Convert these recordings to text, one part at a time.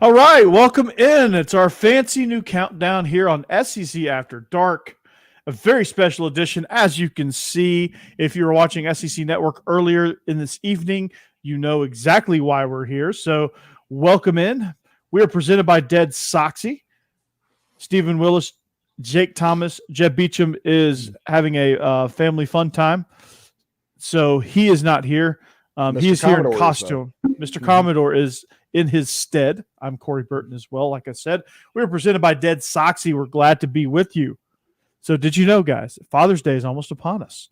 All right, welcome in. It's our fancy new countdown here on SEC After Dark, a very special edition. As you can see, if you were watching SEC Network earlier in this evening, you know exactly why we're here. So welcome in. We are presented by DeadSoxy. Stephen Willis, Jake Thomas, Jeb Beecham is having a family fun time. So he is not here. He is here in costume. Mr. Commodore is in his stead. I'm Corey Burton as well. Like I said, we are presented by DeadSoxy. We're glad to be with you. So did you know, guys, Father's Day is almost upon us,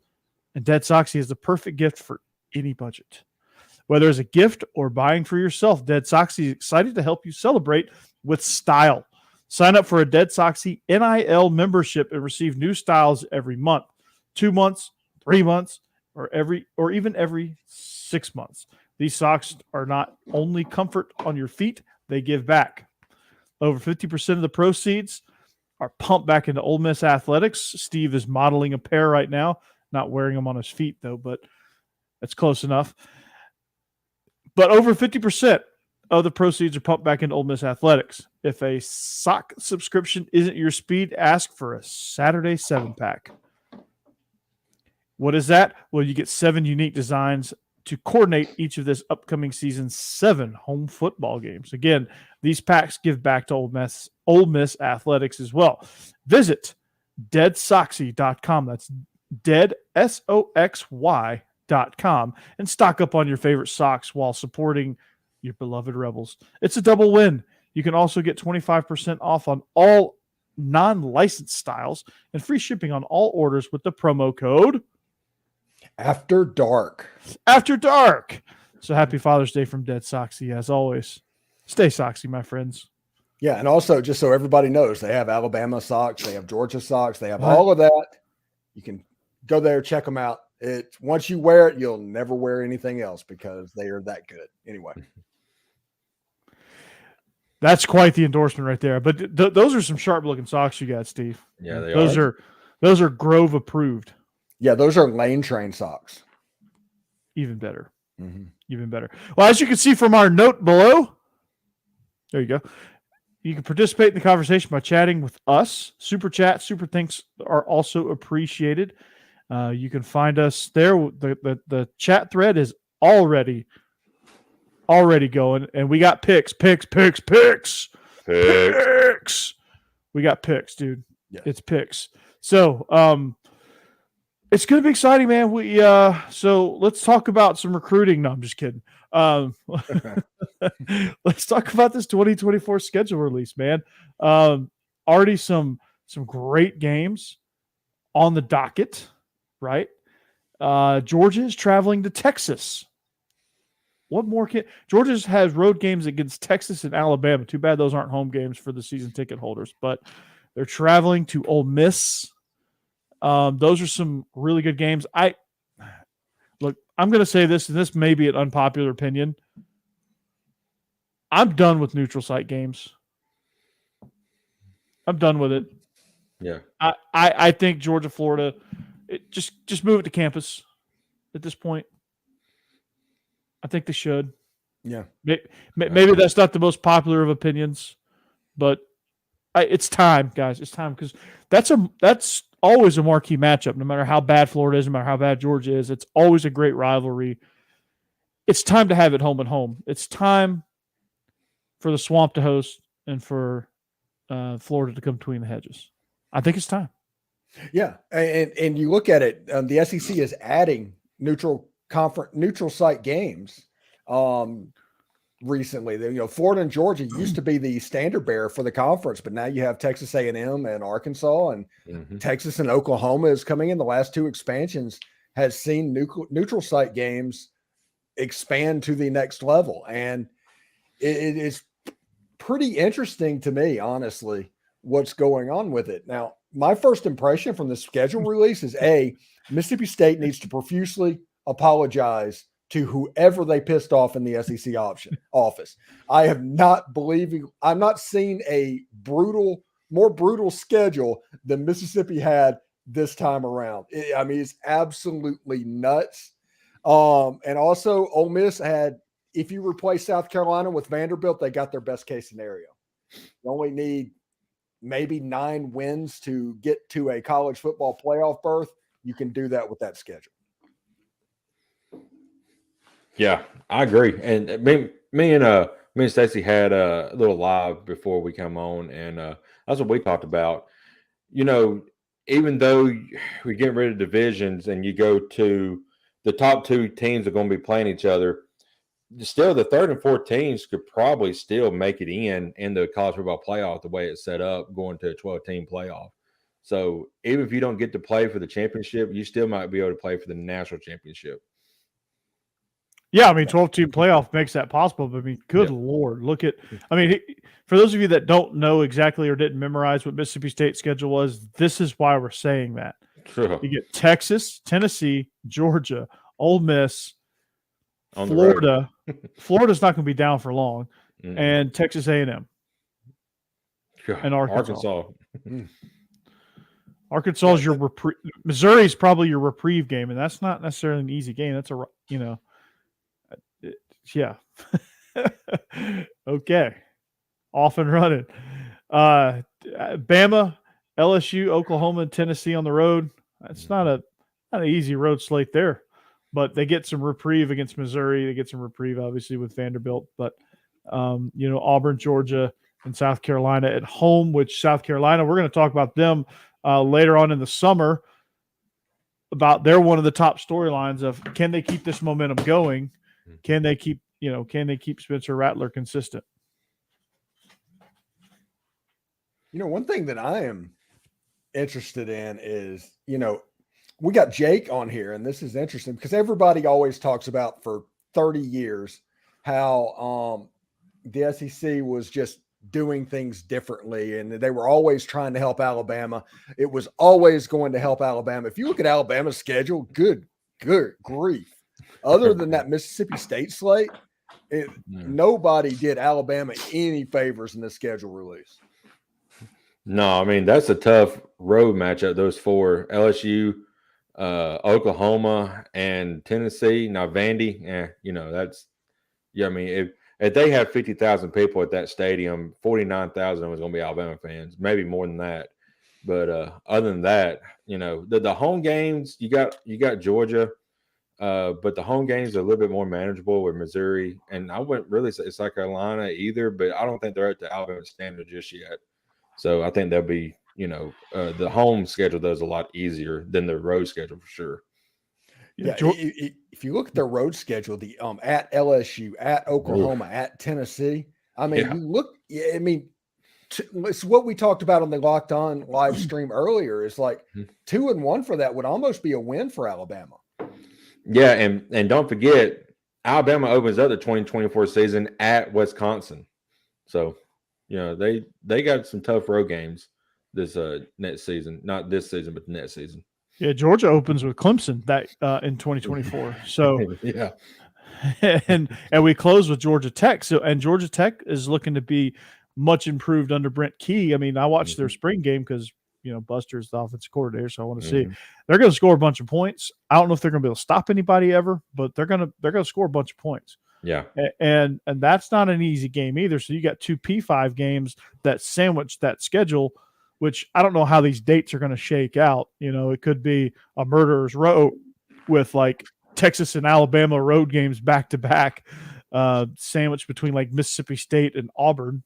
and DeadSoxy is the perfect gift for any budget. Whether it's a gift or buying for yourself, DeadSoxy is excited to help you celebrate with style. Sign up for a DeadSoxy NIL membership and receive new styles every month, 2 months, 3 months, or even every 6 months. These socks are not only comfort on your feet, they give back. Over 50% of the proceeds are pumped back into Ole Miss athletics. Steve is modeling a pair right now, not wearing them on his feet though, but that's close enough. But over 50% of the proceeds are pumped back into Ole Miss athletics. If a sock subscription isn't your speed, ask for a Saturday 7-pack. What is that? Well, you get 7 unique designs to coordinate each of this upcoming season's 7 home football games. Again, these packs give back to Ole Miss athletics as well. Visit DeadSoxy.com. That's Dead, SOXY.com, and stock up on your favorite socks while supporting your beloved Rebels. It's a double win. You can also get 25% off on all non-licensed styles and free shipping on all orders with the promo code After Dark. After Dark. So happy Father's Day from DeadSoxy, as always. Stay soxy, my friends. Yeah, and also, just so everybody knows, they have Alabama socks, they have Georgia socks, they have all of that. You can go there, check them out. Once you wear it, you'll never wear anything else because they are that good. Anyway. That's quite the endorsement right there. But those are some sharp-looking socks you got, Steve. Yeah, they are. Those are Grove approved. Yeah, those are lane train socks. Even better. Mm-hmm. Even better. Well, as you can see from our note below, there you go. You can participate in the conversation by chatting with us. Super chat, super thanks are also appreciated. You can find us there. The chat thread is already going, and we got picks. We got picks, dude. Yeah. It's picks. So, it's going to be exciting, man. So let's talk about some recruiting. No, I'm just kidding. Let's talk about this 2024 schedule release, man. Already some great games on the docket, right? Georgia is traveling to Texas. What more Georgia has road games against Texas and Alabama. Too bad those aren't home games for the season ticket holders, but they're traveling to Ole Miss. Those are some really good games. I'm going to say this, and this may be an unpopular opinion. I'm done with neutral site games. I'm done with it. Yeah. I think Georgia, Florida, just move it to campus at this point. I think they should. Yeah. Maybe that's not the most popular of opinions, but it's time, guys. It's time because that's always a marquee matchup. No matter how bad Florida is, no matter how bad Georgia is, it's always a great rivalry. It's time to have it home and home. It's time for the Swamp to host and for Florida to come between the hedges. I think it's time. Yeah, and you look at it, the SEC is adding neutral site games recently. Florida and Georgia used to be the standard bearer for the conference, but now you have Texas A&M and Arkansas, and Texas and Oklahoma is coming in. The last 2 expansions has seen neutral site games expand to the next level, and it is pretty interesting to me, honestly, what's going on with it. Now, my first impression from the schedule release is Mississippi State needs to profusely apologize to whoever they pissed off in the SEC office. I'm not seeing a more brutal schedule than Mississippi had this time around. It's absolutely nuts. And also Ole Miss had if you replace South Carolina with Vanderbilt, they got their best case scenario. You only need maybe 9 wins to get to a college football playoff berth. You can do that with that schedule. Yeah, I agree. And me and Stacey had a little live before we come on, and that's what we talked about. Even though we're getting rid of divisions and you go to the top 2 teams are going to be playing each other, still the 3rd and 4th teams could probably still make it in the college football playoff the way it's set up, going to a 12-team playoff. So even if you don't get to play for the championship, you still might be able to play for the national championship. Yeah, 12-team playoff makes that possible. But good Lord, look at. For those of you that don't know exactly or didn't memorize what Mississippi State's schedule was, this is why we're saying that. Sure. You get Texas, Tennessee, Georgia, Ole Miss, Florida. Florida's not going to be down for long, and Texas A&M and Arkansas. Arkansas is your reprieve. Missouri is probably your reprieve game, and that's not necessarily an easy game. That's yeah. Okay. Off and running. Bama, LSU, Oklahoma, and Tennessee on the road. It's not an easy road slate there, but they get some reprieve against Missouri. They get some reprieve, obviously, with Vanderbilt, but Auburn, Georgia, and South Carolina at home, which South Carolina, we're going to talk about them later on in the summer. They're one of the top storylines of, can they keep this momentum going? Can they keep Spencer Rattler consistent? One thing that I am interested in is, we got Jake on here, and this is interesting because everybody always talks about for 30 years how the SEC was just doing things differently, and they were always trying to help Alabama. It was always going to help Alabama. If you look at Alabama's schedule, good grief. Other than that Mississippi State slate, nobody did Alabama any favors in the schedule release. No, that's a tough road matchup, those 4, LSU, Oklahoma, and Tennessee. Now, Vandy, if they have 50,000 people at that stadium, 49,000 was going to be Alabama fans, maybe more than that. But other than that, the home games, you got Georgia, but the home games are a little bit more manageable with Missouri. And I wouldn't really say South Carolina either, but I don't think they're at the Alabama standard just yet. So I think they'll be, the home schedule does a lot easier than the road schedule for sure. Yeah, if you look at their road schedule, the at LSU, at Oklahoma, at Tennessee, you look. It's what we talked about on the Locked On live stream earlier. Is like 2-1 for that would almost be a win for Alabama. Yeah, and don't forget, Alabama opens up the 2024 season at Wisconsin, so they got some tough road games this next season. Not this season, but the next season. Yeah, Georgia opens with Clemson that in 2024. So yeah, and we close with Georgia Tech. So Georgia Tech is looking to be much improved under Brent Key. I watched their spring game because Buster's the offensive coordinator, so I want to see. They're going to score a bunch of points. I don't know if they're going to be able to stop anybody ever, but they're going to score a bunch of points. Yeah, and that's not an easy game either. So you got 2 P5 games that sandwich that schedule, which I don't know how these dates are going to shake out. It could be a murderer's row with like Texas and Alabama road games back to back, sandwiched between like Mississippi State and Auburn.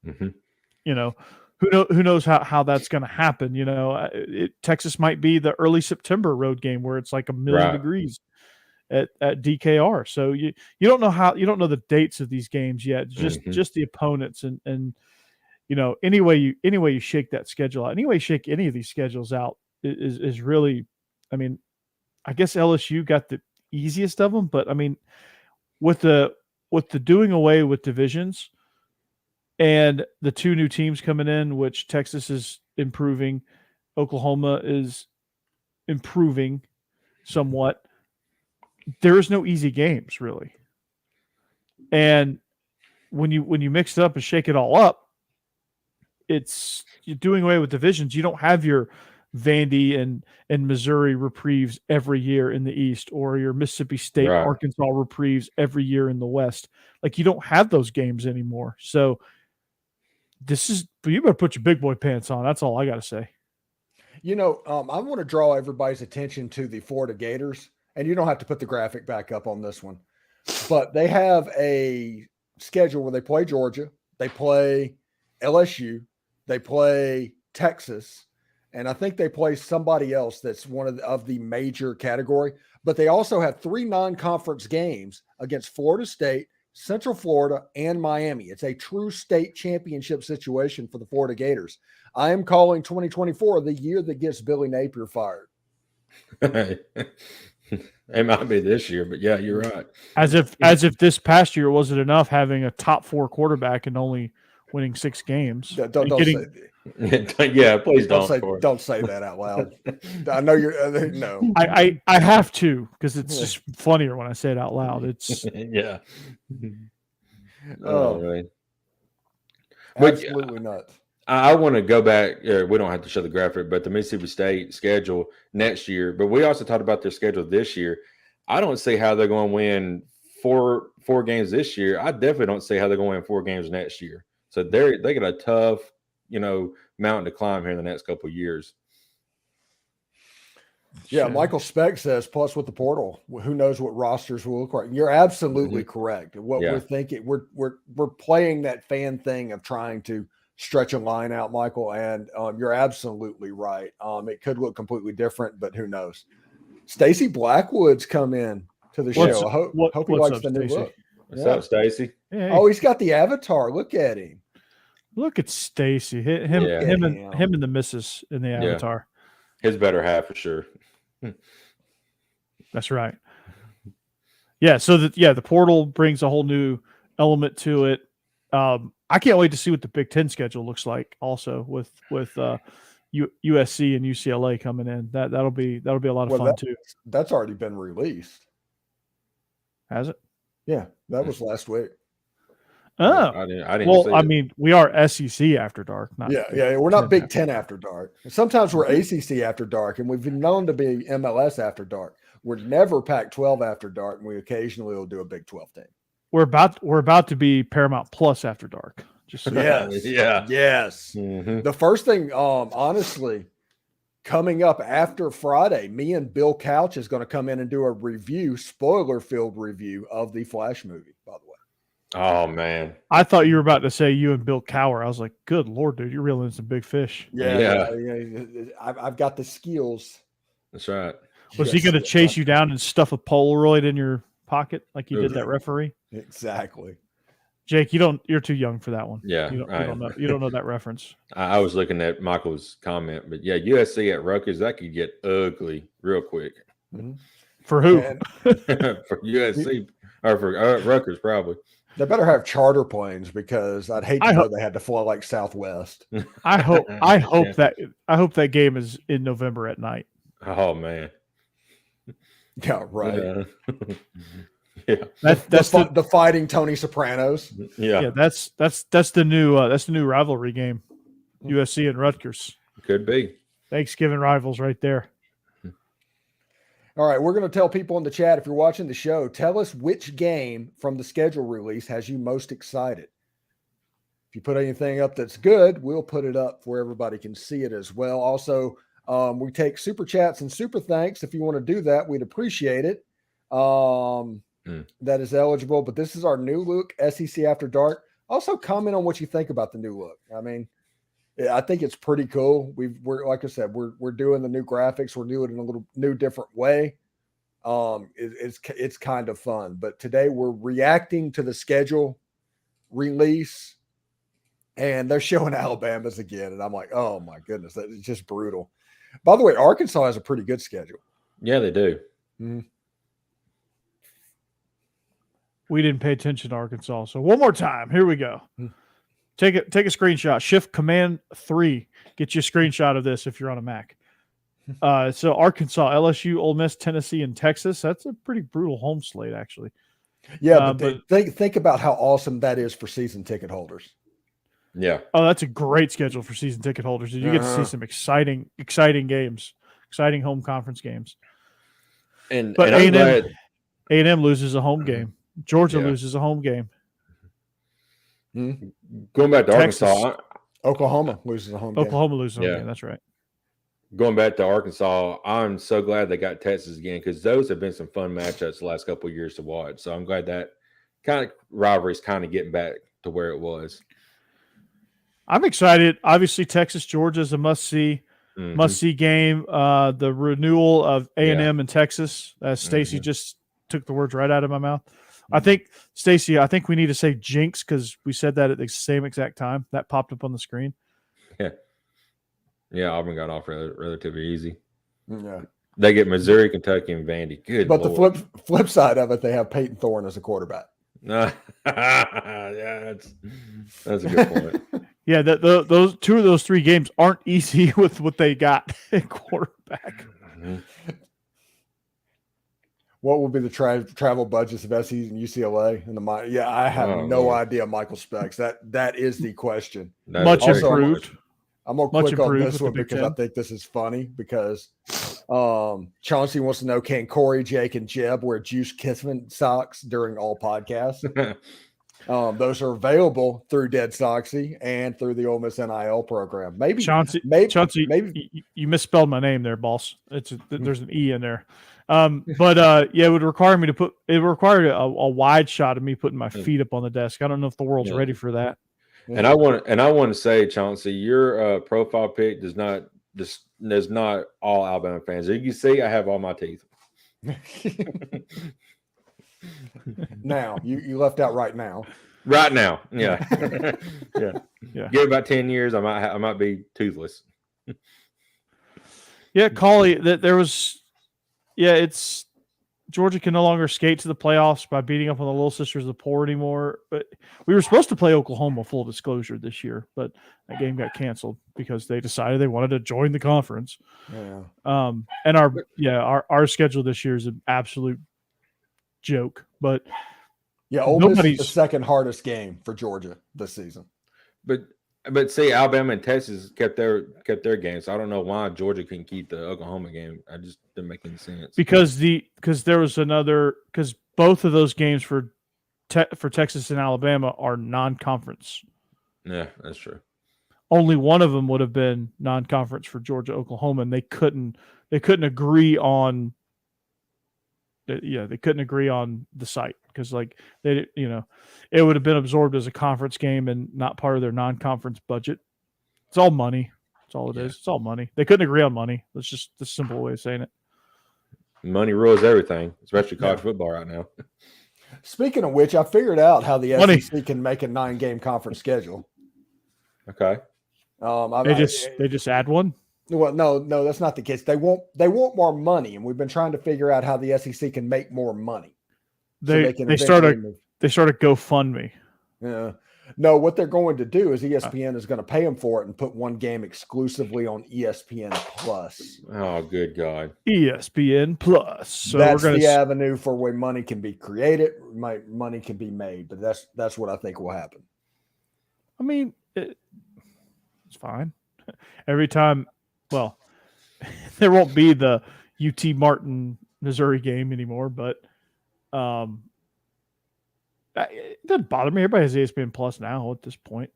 Who knows how that's going to happen? Texas might be the early September road game where it's like 1,000,000 degrees at DKR. So you don't know the dates of these games yet. Just the opponents and any way you shake that schedule out, any way you shake any of these schedules out is really, I guess LSU got the easiest of them, but with the doing away with divisions and the 2 new teams coming in, which Texas is improving, Oklahoma is improving somewhat. There is no easy games really. And when you mix it up and shake it all up, you're doing away with divisions. You don't have your Vandy and Missouri reprieves every year in the East, or your Mississippi State, Right. Arkansas reprieves every year in the West. Like, you don't have those games anymore. So you better put your big boy pants on. That's all I got to say. I want to draw everybody's attention to the Florida Gators, and you don't have to put the graphic back up on this one, but they have a schedule where they play Georgia, they play LSU, they play Texas, and I think they play somebody else that's one of the major category, but they also have 3 non-conference games against Florida State, Central Florida, and Miami. It's a true state championship situation for the Florida Gators. I am calling 2024 the year that gets Billy Napier fired. It might be this year, but yeah, you're right. As if this past year wasn't enough, having a top 4 quarterback and only winning 6 games. Don't say, Yeah, please don't say that out loud. I know you're no. I have to, because it's just funnier when I say it out loud. It's yeah. Absolutely not. I want to go back. We don't have to show the graphic, but the Mississippi State schedule next year. But we also talked about their schedule this year. I don't see how they're going to win four games this year. I definitely don't see how they're going to win 4 games next year. So they got a tough, mountain to climb here in the next couple of years. Yeah, Michael Speck says, plus with the portal, who knows what rosters will look like. You're absolutely correct. What we're thinking, we're playing that fan thing of trying to stretch a line out, Michael, and you're absolutely right. It could look completely different, but who knows? Stacey Blackwood's come in to the show. I hope he likes the new look. What's up, Stacey? Hey. Oh, he's got the avatar. Look at him. Look at Stacey. Him and the missus in the avatar. His better half for sure. That's right. Yeah, so the portal brings a whole new element to it. I can't wait to see what the Big Ten schedule looks like. Also, with USC and UCLA coming in, that'll be a lot of fun too. That's already been released. Has it? Yeah, that was last week. Oh, I didn't. Well, I mean, we are SEC after dark. We're not Big Ten after dark. Sometimes we're ACC after dark, and we've been known to be MLS after dark. We're never Pac-12 after dark, and we occasionally will do a Big 12 team. We're about to be Paramount Plus after dark. Just so yes. Mm-hmm. The first thing, honestly, coming up after Friday, me and Bill Couch is going to come in and do a review, spoiler-filled review of the Flash movie, by the way. Oh, man. I thought you were about to say you and Bill Cower. I was like, good Lord, dude, you're reeling in some big fish. Yeah. I've got the skills. That's right. Was he going to chase you down and stuff a Polaroid in your pocket like you did that referee? Exactly. Jake, you're too young for that one. Yeah. You don't know that reference. I was looking at Michael's comment, but yeah, USC at Rutgers, that could get ugly real quick. Mm-hmm. For who? For USC or for Rutgers, probably. They better have charter planes, because I'd hate to know they had to fly like Southwest. I hope that game is in November at night. Oh man. Yeah, right. Yeah. That's the fighting Tony Sopranos. Yeah. That's the new rivalry game. USC and Rutgers. Could be. Thanksgiving rivals right there. All right, we're going to tell people in the chat, if you're watching the show, tell us which game from the schedule release has you most excited. If you put anything up that's good, we'll put it up where everybody can see it as well. Also, we take super chats and super thanks. If you want to do that, we'd appreciate it. That is eligible, but this is our new look, SEC After Dark. Also, comment on what you think about the new look. I mean, I think it's pretty cool. We're like I said, we're doing the new graphics. We're doing it in a little new, different way. It's kind of fun. But today we're reacting to the schedule release, and they're showing Alabama's again, and I'm like, oh my goodness, that is just brutal. By the way, Arkansas has a pretty good schedule. Yeah, they do. Mm-hmm. We didn't pay attention to Arkansas, so one more time. Here we go. Take a screenshot. Shift Command 3. Get you a screenshot of this if you're on a Mac. So Arkansas, LSU, Ole Miss, Tennessee, and Texas. That's a pretty brutal home slate, actually. Yeah, but think about how awesome that is for season ticket holders. Yeah. Oh, that's a great schedule for season ticket holders. You get to see some exciting games, exciting home conference games. But A&M loses a home game. Georgia loses a home game. Going back to Texas, Arkansas, Oklahoma loses a home game. Oklahoma loses a home game. That's right. Going back to Arkansas, I'm so glad they got Texas again because those have been some fun matchups the last couple of years to watch. So I'm glad that kind of rivalry is kind of getting back to where it was. I'm excited. Obviously, Texas Georgia is a must-see game. The renewal of A&M and Texas. Stacey just took the words right out of my mouth. I think, Stacey, we need to say jinx because we said that at the same exact time. That popped up on the screen. Yeah, Auburn got off relatively easy. Yeah. They get Missouri, Kentucky, and Vandy. Good But Lord. the flip side of it, they have Peyton Thorne as a quarterback. Yeah, that's a good point. Yeah, those two of those three games aren't easy with what they got at quarterback. What will be the travel budgets of SC and UCLA? And I have no idea, Michael Specs. That is the question. Much improved. I'm going to click on this one because I think this is funny because Chauncey wants to know, can Corey, Jake, and Jeb wear Juice Kissman socks during all podcasts? Those are available through DeadSoxy and through the Ole Miss NIL program. Maybe Chauncey, you misspelled my name there, boss. There's an E in there. It would require me to require a wide shot of me putting my feet up on the desk. I don't know if the world's ready for that. And I want to say, Chauncey, your profile pic does not all Alabama fans. As you can see, I have all my teeth. Now you left out right now. Right now, yeah. Give it about 10 years, I might be toothless. Yeah, Cauley, there was. Yeah, it's Georgia can no longer skate to the playoffs by beating up on the Little Sisters of the Poor anymore. But we were supposed to play Oklahoma, full disclosure, this year, but that game got canceled because they decided they wanted to join the conference. Yeah. And our schedule this year is an absolute joke. But Ole Miss is the second hardest game for Georgia this season. But see, Alabama and Texas kept their games. So I don't know why Georgia couldn't keep the Oklahoma game. I just didn't make any sense. Because both of those games for Texas and Alabama are non-conference. Yeah, that's true. Only one of them would have been non-conference for Georgia, Oklahoma, and they couldn't agree on. Yeah, they couldn't agree on the site because, it would have been absorbed as a conference game and not part of their non-conference budget. It's all money. That's all it is. It's all money. They couldn't agree on money. That's just the simple way of saying it. Money rules everything, especially college football right now. Speaking of which, I figured out how the SEC can make a 9-game conference schedule. Okay. They just add one. Well, no, that's not the case. They want more money, and we've been trying to figure out how the SEC can make more money. They start a GoFundMe. Yeah. No, what they're going to do is ESPN is going to pay them for it and put one game exclusively on ESPN Plus. Oh, good God. ESPN Plus. So that's the avenue for where money can be created, money can be made. But that's what I think will happen. I mean, it's fine. Every time. Well, there won't be the UT Martin, Missouri game anymore, but it doesn't bother me. Everybody has ESPN Plus now at this point.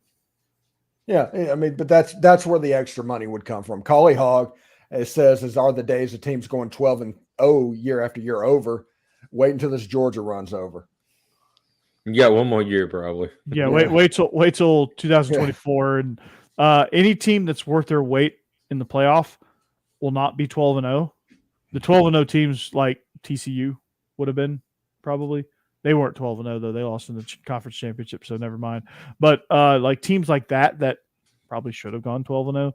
Yeah, I mean, but that's where the extra money would come from. Cauley Hogg, it says, are the days of teams going 12-0 year after year over. Wait until this Georgia runs over. You got one more year, probably. Yeah, wait till 2024, and any team that's worth their weight in the playoff will not be 12-0. The 12-0 teams like TCU would have been probably. They weren't 12-0 though. They lost in the conference championship, so never mind. But like teams like that probably should have gone 12-0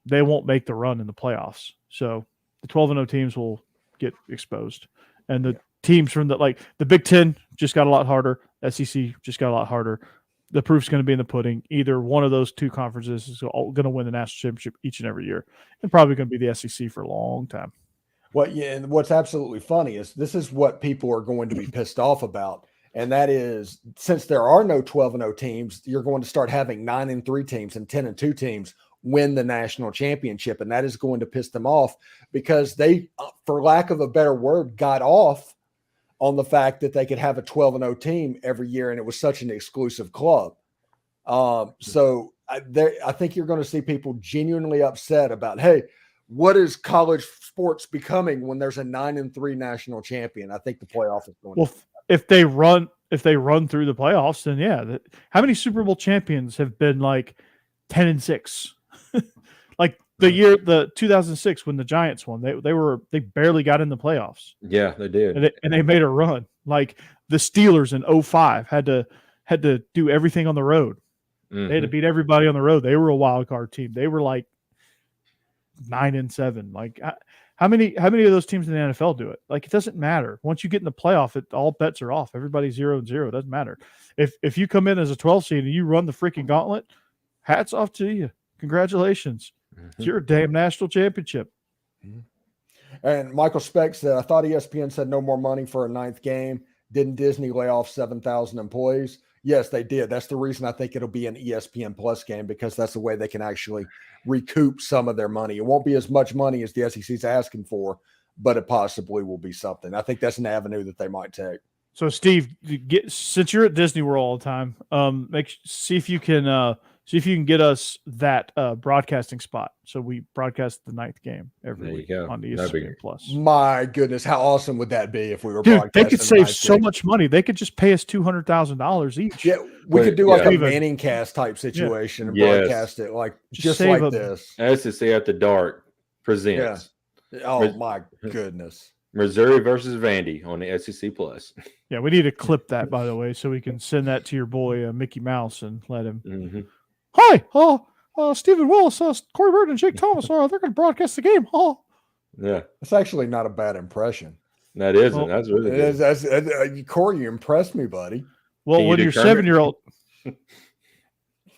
they won't make the run in the playoffs. So the 12-0 teams will get exposed. And the teams from the Big Ten just got a lot harder. SEC just got a lot harder. The proof's going to be in the pudding. Either one of those two conferences is going to win the national championship each and every year, and probably going to be the SEC for a long time. And what's absolutely funny is this is what people are going to be pissed off about And that is, since there are no 12-0 teams, you're going to start having 9-3 teams and 10-2 teams win the national championship. And that is going to piss them off because they, for lack of a better word, got off on the fact that they could have a 12-0 team every year. And it was such an exclusive club. So I think you're going to see people genuinely upset about, hey, what is college sports becoming when there's a 9-3 national champion? I think the playoff is going to. If they run through the playoffs, then yeah. How many Super Bowl champions have been like 10-6? Like the 2006 when the Giants won, they barely got in the playoffs. Yeah, they did, and they made a run. Like the Steelers in 2005 had to do everything on the road. Mm-hmm. They had to beat everybody on the road. They were a wild card team. They were like 9-7. Like how many of those teams in the NFL do it? Like it doesn't matter. Once you get in the playoff, all bets are off. Everybody's 0-0. It doesn't matter. If you come in as a 12 seed and you run the freaking gauntlet, hats off to you. Congratulations. Mm-hmm. It's your damn national championship. Mm-hmm. And Michael Speck said, I thought ESPN said no more money for a 9th game. Didn't Disney lay off 7,000 employees? Yes, they did. That's the reason I think it'll be an ESPN Plus game, because that's the way they can actually recoup some of their money. It won't be as much money as the SEC's asking for, but it possibly will be something. I think that's an avenue that they might take. So, Steve, since you're at Disney World all the time, see if you can get us that broadcasting spot. So we broadcast the 9th game every week on the ESPN Plus. My goodness, how awesome would that be if we were broadcasting? They could save so much money. They could just pay us $200,000 each. Yeah, we could do like a Manning cast type situation and broadcast it like just like this. SEC After Dark presents. Yeah. Oh my goodness. Missouri versus Vandy on the SEC Plus. Yeah, we need to clip that, by the way, so we can send that to your boy Mickey Mouse and let him. Mm-hmm. Hi, Stephen Willis, Corey Burton, and Jake Thomas. They're going to broadcast the game. Yeah, that's actually not a bad impression. That isn't. That's really good. Corey, you impressed me, buddy. Well, when your 7-year-old,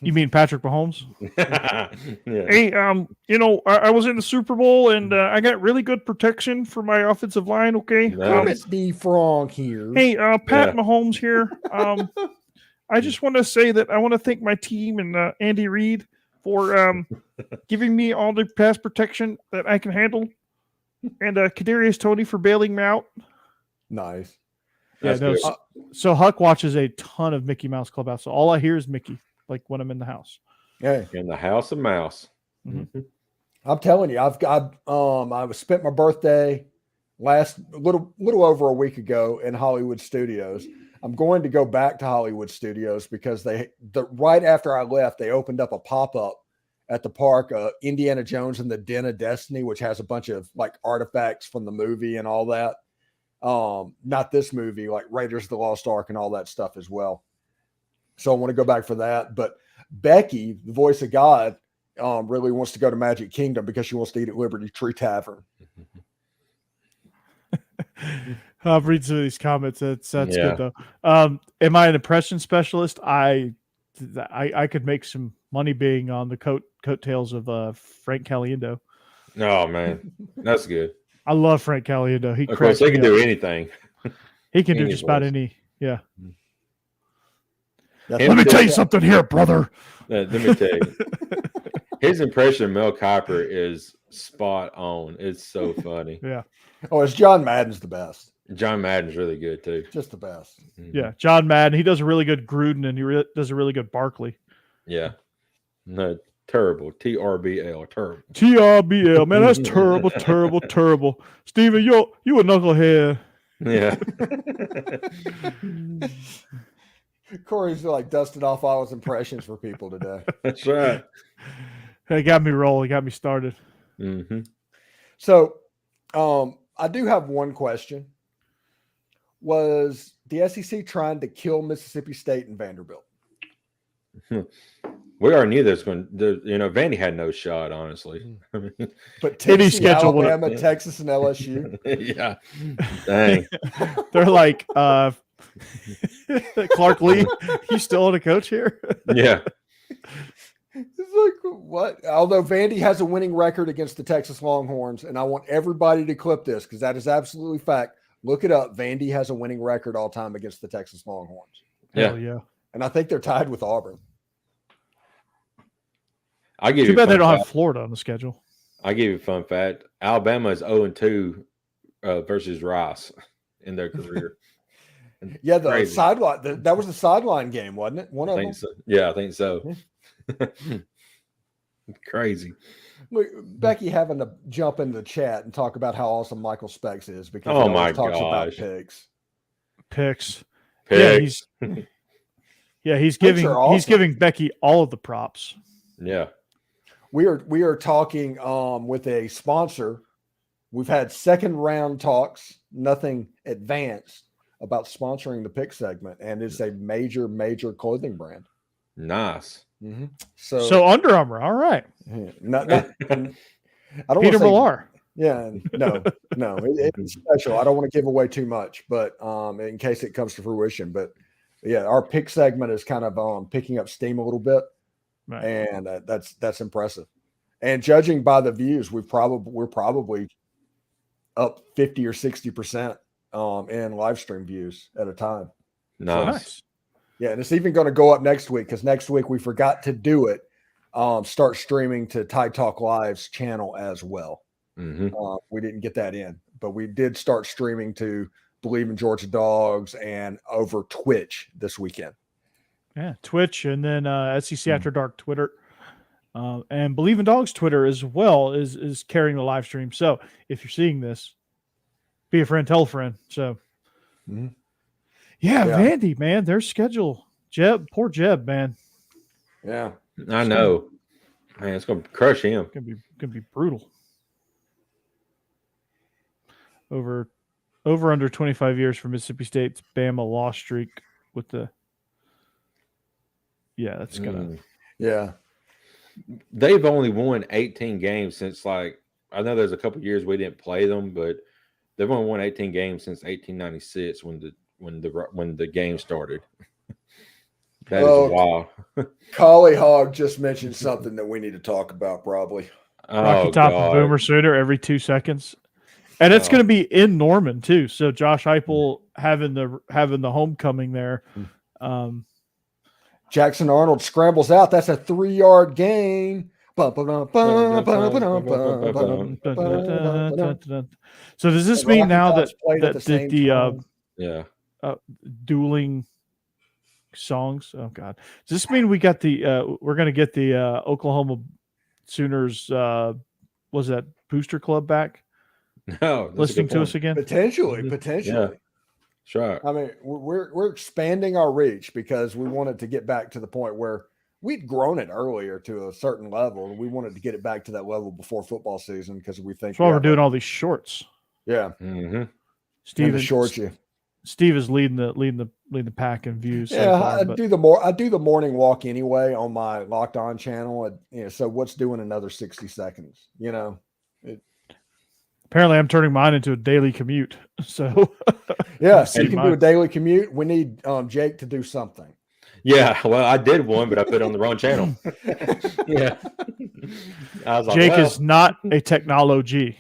you mean Patrick Mahomes? Yeah. Hey, I was in the Super Bowl and I got really good protection for my offensive line. Okay, Kermit the Frog here. Hey, Pat Mahomes here. I just want to say that I want to thank my team and Andy Reid for giving me all the pass protection that I can handle, and Kadarius Toney for bailing me out. Nice. Yeah, so Huck watches a ton of Mickey Mouse Clubhouse. So all I hear is Mickey, like when I'm in the house. Yeah, in the house of Mouse. Mm-hmm. I'm telling you, I spent my birthday little over a week ago in Hollywood Studios. I'm going to go back to Hollywood Studios because right after I left, they opened up a pop-up at the park, Indiana Jones and the Den of Destiny, which has a bunch of like artifacts from the movie and all that. Not this movie, like Raiders of the Lost Ark and all that stuff as well. So I want to go back for that. But Becky, the voice of God, really wants to go to Magic Kingdom because she wants to eat at Liberty Tree Tavern. I'll read some of these comments. That's good though. Am I an impression specialist? I could make some money being on the coattails of Frank Caliendo. Oh man, that's good. I love Frank Caliendo. Of course, he can do anything. He can do just about any. Yeah. Let me tell you something here, brother. Let me tell you. His impression of Mel Kiper is spot on. It's so funny. Yeah. Oh, it's John Madden's the best. John Madden's really good too. Just the best. Mm-hmm. Yeah, John Madden. He does a really good Gruden, and he does a really good Barkley. Yeah. No, terrible. TRBL. Terrible. TRBL. Man, that's terrible, terrible, terrible. Steven, you a knucklehead. Yeah. Corey's like dusted off all his impressions for people today. That's right. It got me rolling. Got me started. Mm-hmm. So, I do have one question. Was the SEC trying to kill Mississippi State and Vanderbilt? We already knew this when Vandy had no shot, honestly. But Tennessee, Alabama, Texas, and LSU. Yeah. Dang. They're like Clark Lee. He's still on a coach here? Yeah. It's like, what? Although Vandy has a winning record against the Texas Longhorns, and I want everybody to clip this because that is absolutely fact. Look it up. Vandy has a winning record all time against the Texas Longhorns. Hell yeah. And I think they're tied with Auburn. I give Too you bad they fun don't have fact. Florida on the schedule. I give you a fun fact. Alabama is 0-2 versus Rice in their career. Yeah, the Crazy. sideline. That was the sideline game, wasn't it? One I of think them. so. Yeah, I think so. Crazy. Look, Becky having to jump into the chat and talk about how awesome Michael Specs is because Oh he always my talks about gosh. picks. Picks. Picks. Yeah, he's Picks giving are awesome. he's giving Becky all of the props. Yeah. We are talking with a sponsor. We've had second round talks, nothing advanced about sponsoring the pick segment, and it's a major clothing brand. Nice. Mm-hmm. So Under Armour, all right. Not I don't Peter want to say, Millar. yeah, no, it's special. I don't want to give away too much, but in case it comes to fruition, but yeah, our pick segment is kind of picking up steam a little bit, Right. and that's impressive. And judging by the views, we're probably up 50 or 60% in live stream views at a time. Nice. Yeah, and it's even going to go up next week because next week we forgot to do it. Start streaming to Tide Talk Live's channel as well. Mm-hmm. We didn't get that in, but we did start streaming to Bleav In Georgia Dawgs and over Twitch this weekend. Yeah, Twitch and then SEC After Dark Twitter. And Bleav In Dawgs Twitter as well is carrying the live stream. So if you're seeing this, be a friend, tell a friend. So yeah, Vandy, man, their schedule. Poor Jeb, man. Yeah. I know. Man, it's gonna crush him. Gonna be brutal. Over under 25 years for Mississippi State's Bama loss streak with the that's gonna Yeah. They've only won 18 games since I know there's a couple years we didn't play them, but they've only won 18 games since 1896 when the game started. That is wild. Collie Hog just mentioned something that we need to talk about probably. Rocky Top and Boomer Sooner every 2 seconds. And it's going to be in Norman too. So Josh Heupel having the homecoming there. Jackson Arnold scrambles out. That's a 3-yard gain. So does this mean now that the dueling songs? Oh God! Does this mean we got we're going to get the Oklahoma Sooners? Was that Booster Club back? No, listening to us again? Potentially. Yeah. Sure. I mean, we're expanding our reach because we wanted to get back to the point where we'd grown it earlier to a certain level, and we wanted to get it back to that level before football season because we think that's why we're doing all these shorts. Yeah. Mm-hmm. Steve is leading the pack in views. Yeah, so far, I do the morning walk anyway on my Locked On channel. So what's doing another 60 seconds? Apparently, I'm turning mine into a daily commute. So yeah, so you can do a daily commute. We need Jake to do something. Yeah, well, I did one, but I put it on the wrong channel. Yeah, I was like, Jake is not a technology.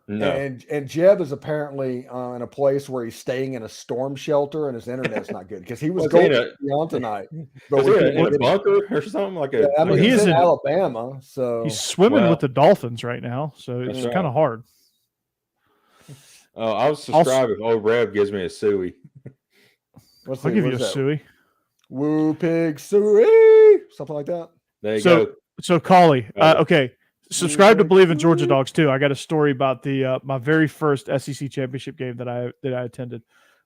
No. And Jeb is apparently in a place where he's staying in a storm shelter and his internet's not good because he was going to be on tonight. But in a bunker or something like a. I mean, he's in Alabama, so he's swimming with the dolphins right now. So it's kind of hard. I was subscribed if old Rev gives me a suey. I'll give you a suey. Woo pig suey, something like that. There you go. So Collie, okay. Subscribe to Bleav In Georgia Dawgs too. I got a story about the my very first SEC championship game that I attended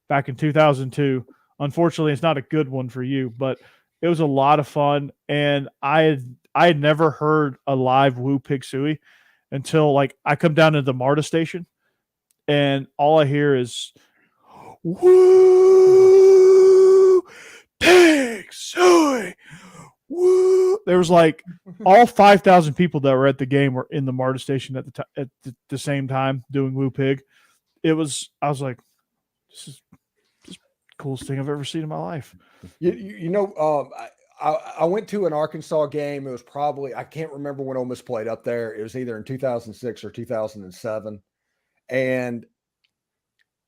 back in 2002. Unfortunately, it's not a good one for you, but it was a lot of fun. And I had never heard a live Woo Pig Suey until I come down to the MARTA station, and all I hear is Woo Pig Suey. Woo! There was all 5,000 people that were at the game were in the MARTA station at the same time doing Woo Pig. I was like, this is the coolest thing I've ever seen in my life. I went to an Arkansas game. It was probably, I can't remember when Ole Miss played up there. It was either in 2006 or 2007. And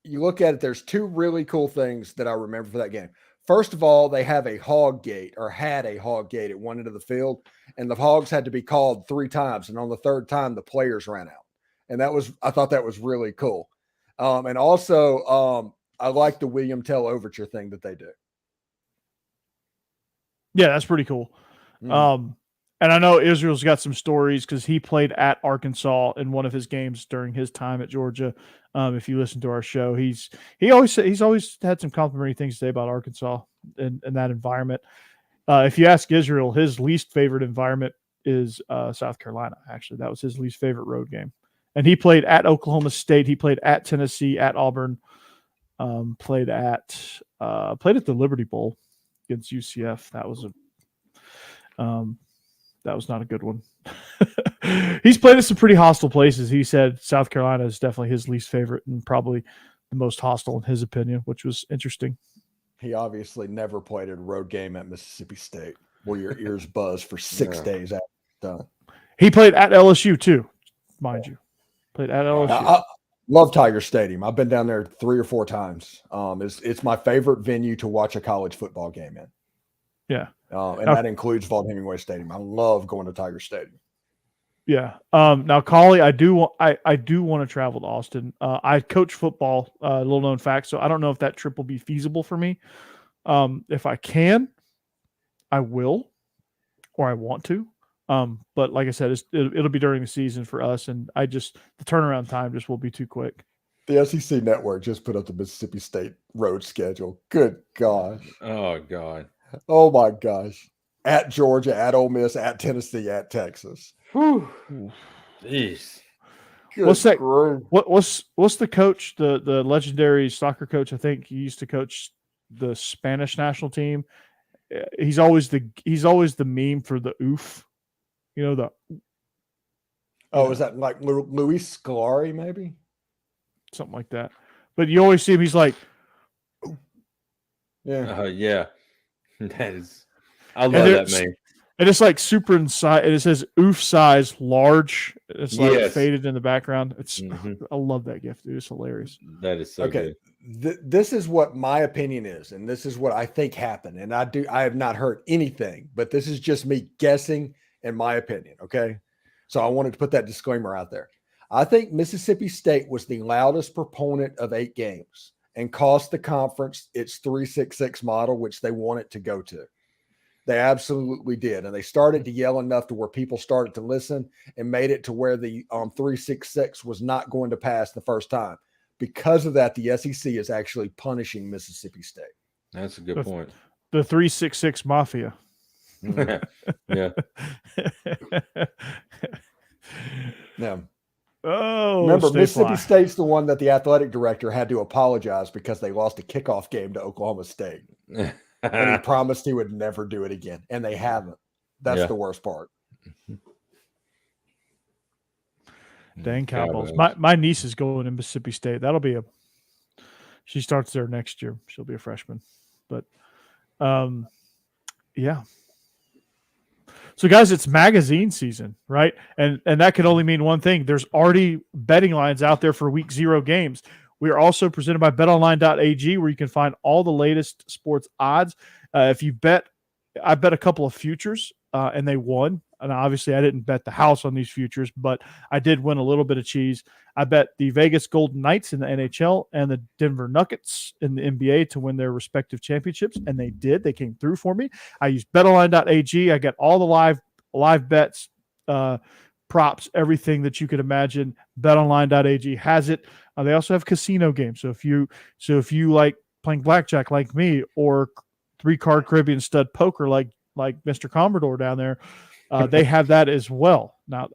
you look at it, there's two really cool things that I remember for that game. First of all, they have a hog gate or had a hog gate at one end of the field, and the hogs had to be called 3 times. And on the third time, the players ran out. And I thought that was really cool. And also, I like the William Tell overture thing that they do. Yeah, that's pretty cool. And I know Israel's got some stories because he played at Arkansas in one of his games during his time at Georgia. If you listen to our show, he's always had some complimentary things to say about Arkansas and that environment. If you ask Israel, his least favorite environment is South Carolina. Actually, that was his least favorite road game. And he played at Oklahoma State. He played at Tennessee, at Auburn. Played at the Liberty Bowl against UCF. That was not a good one. He's played at some pretty hostile places. He said South Carolina is definitely his least favorite and probably the most hostile in his opinion, which was interesting. He obviously never played a road game at Mississippi State where your ears buzz for 6 days after done. He played at LSU too, mind you. Played at LSU. I love Tiger Stadium. I've been down there 3 or 4 times. It's my favorite venue to watch a college football game in. Yeah. And that includes Vaughn Hemingway Stadium. I love going to Tiger Stadium. Yeah. Now, Collie, I do want to travel to Austin. I coach football, little known fact. So I don't know if that trip will be feasible for me. If I can, I will, or I want to. But like I said, it'll be during the season for us, and the turnaround time just will be too quick. The SEC Network just put up the Mississippi State road schedule. Good gosh. Oh God. Oh my gosh. At Georgia, at Ole Miss, at Tennessee, at Texas. Whew. Jeez. What's that? What's the coach, the legendary soccer coach? I think he used to coach the Spanish national team. He's always the meme for the oof. You know is that like Luis Scolari maybe? Something like that. But you always see him. He's like, yeah. Yeah. That is, I love that meme. And it's like super inside. It says oof size large. It's like faded in the background. I love that gift, dude. It's hilarious. That is so good. This is what my opinion is, and this is what I think happened. And I have not heard anything, but this is just me guessing in my opinion. Okay. So I wanted to put that disclaimer out there. I think Mississippi State was the loudest proponent of 8 games and cost the conference its 3-6-6 model, which they want it to go to. They absolutely did. And they started to yell enough to where people started to listen and made it to where the 3-6-6 was not going to pass the first time. Because of that, the SEC is actually punishing Mississippi State. That's a good point. The 3-6-6 mafia. Yeah. Now, remember, Mississippi State's the one that the athletic director had to apologize because they lost a kickoff game to Oklahoma State. And he promised he would never do it again. And they haven't. That's the worst part. Dang Cowboys. My niece is going to Mississippi State. She starts there next year. She'll be a freshman. But yeah. So guys, it's magazine season, right? And that could only mean one thing. There's already betting lines out there for week 0 games. We are also presented by betonline.ag, where you can find all the latest sports odds. If you bet, I bet a couple of futures and they won. And obviously I didn't bet the house on these futures, but I did win a little bit of cheese. I bet the Vegas Golden Knights in the NHL and the Denver Nuggets in the NBA to win their respective championships, and they did. They came through for me. I used betonline.ag. I got all the live bets, props, everything that you could imagine. betonline.ag has it. They also have casino games. So if you like playing blackjack like me, or 3-card Caribbean stud poker like Mr. Commodore down there, they have that as well. Now,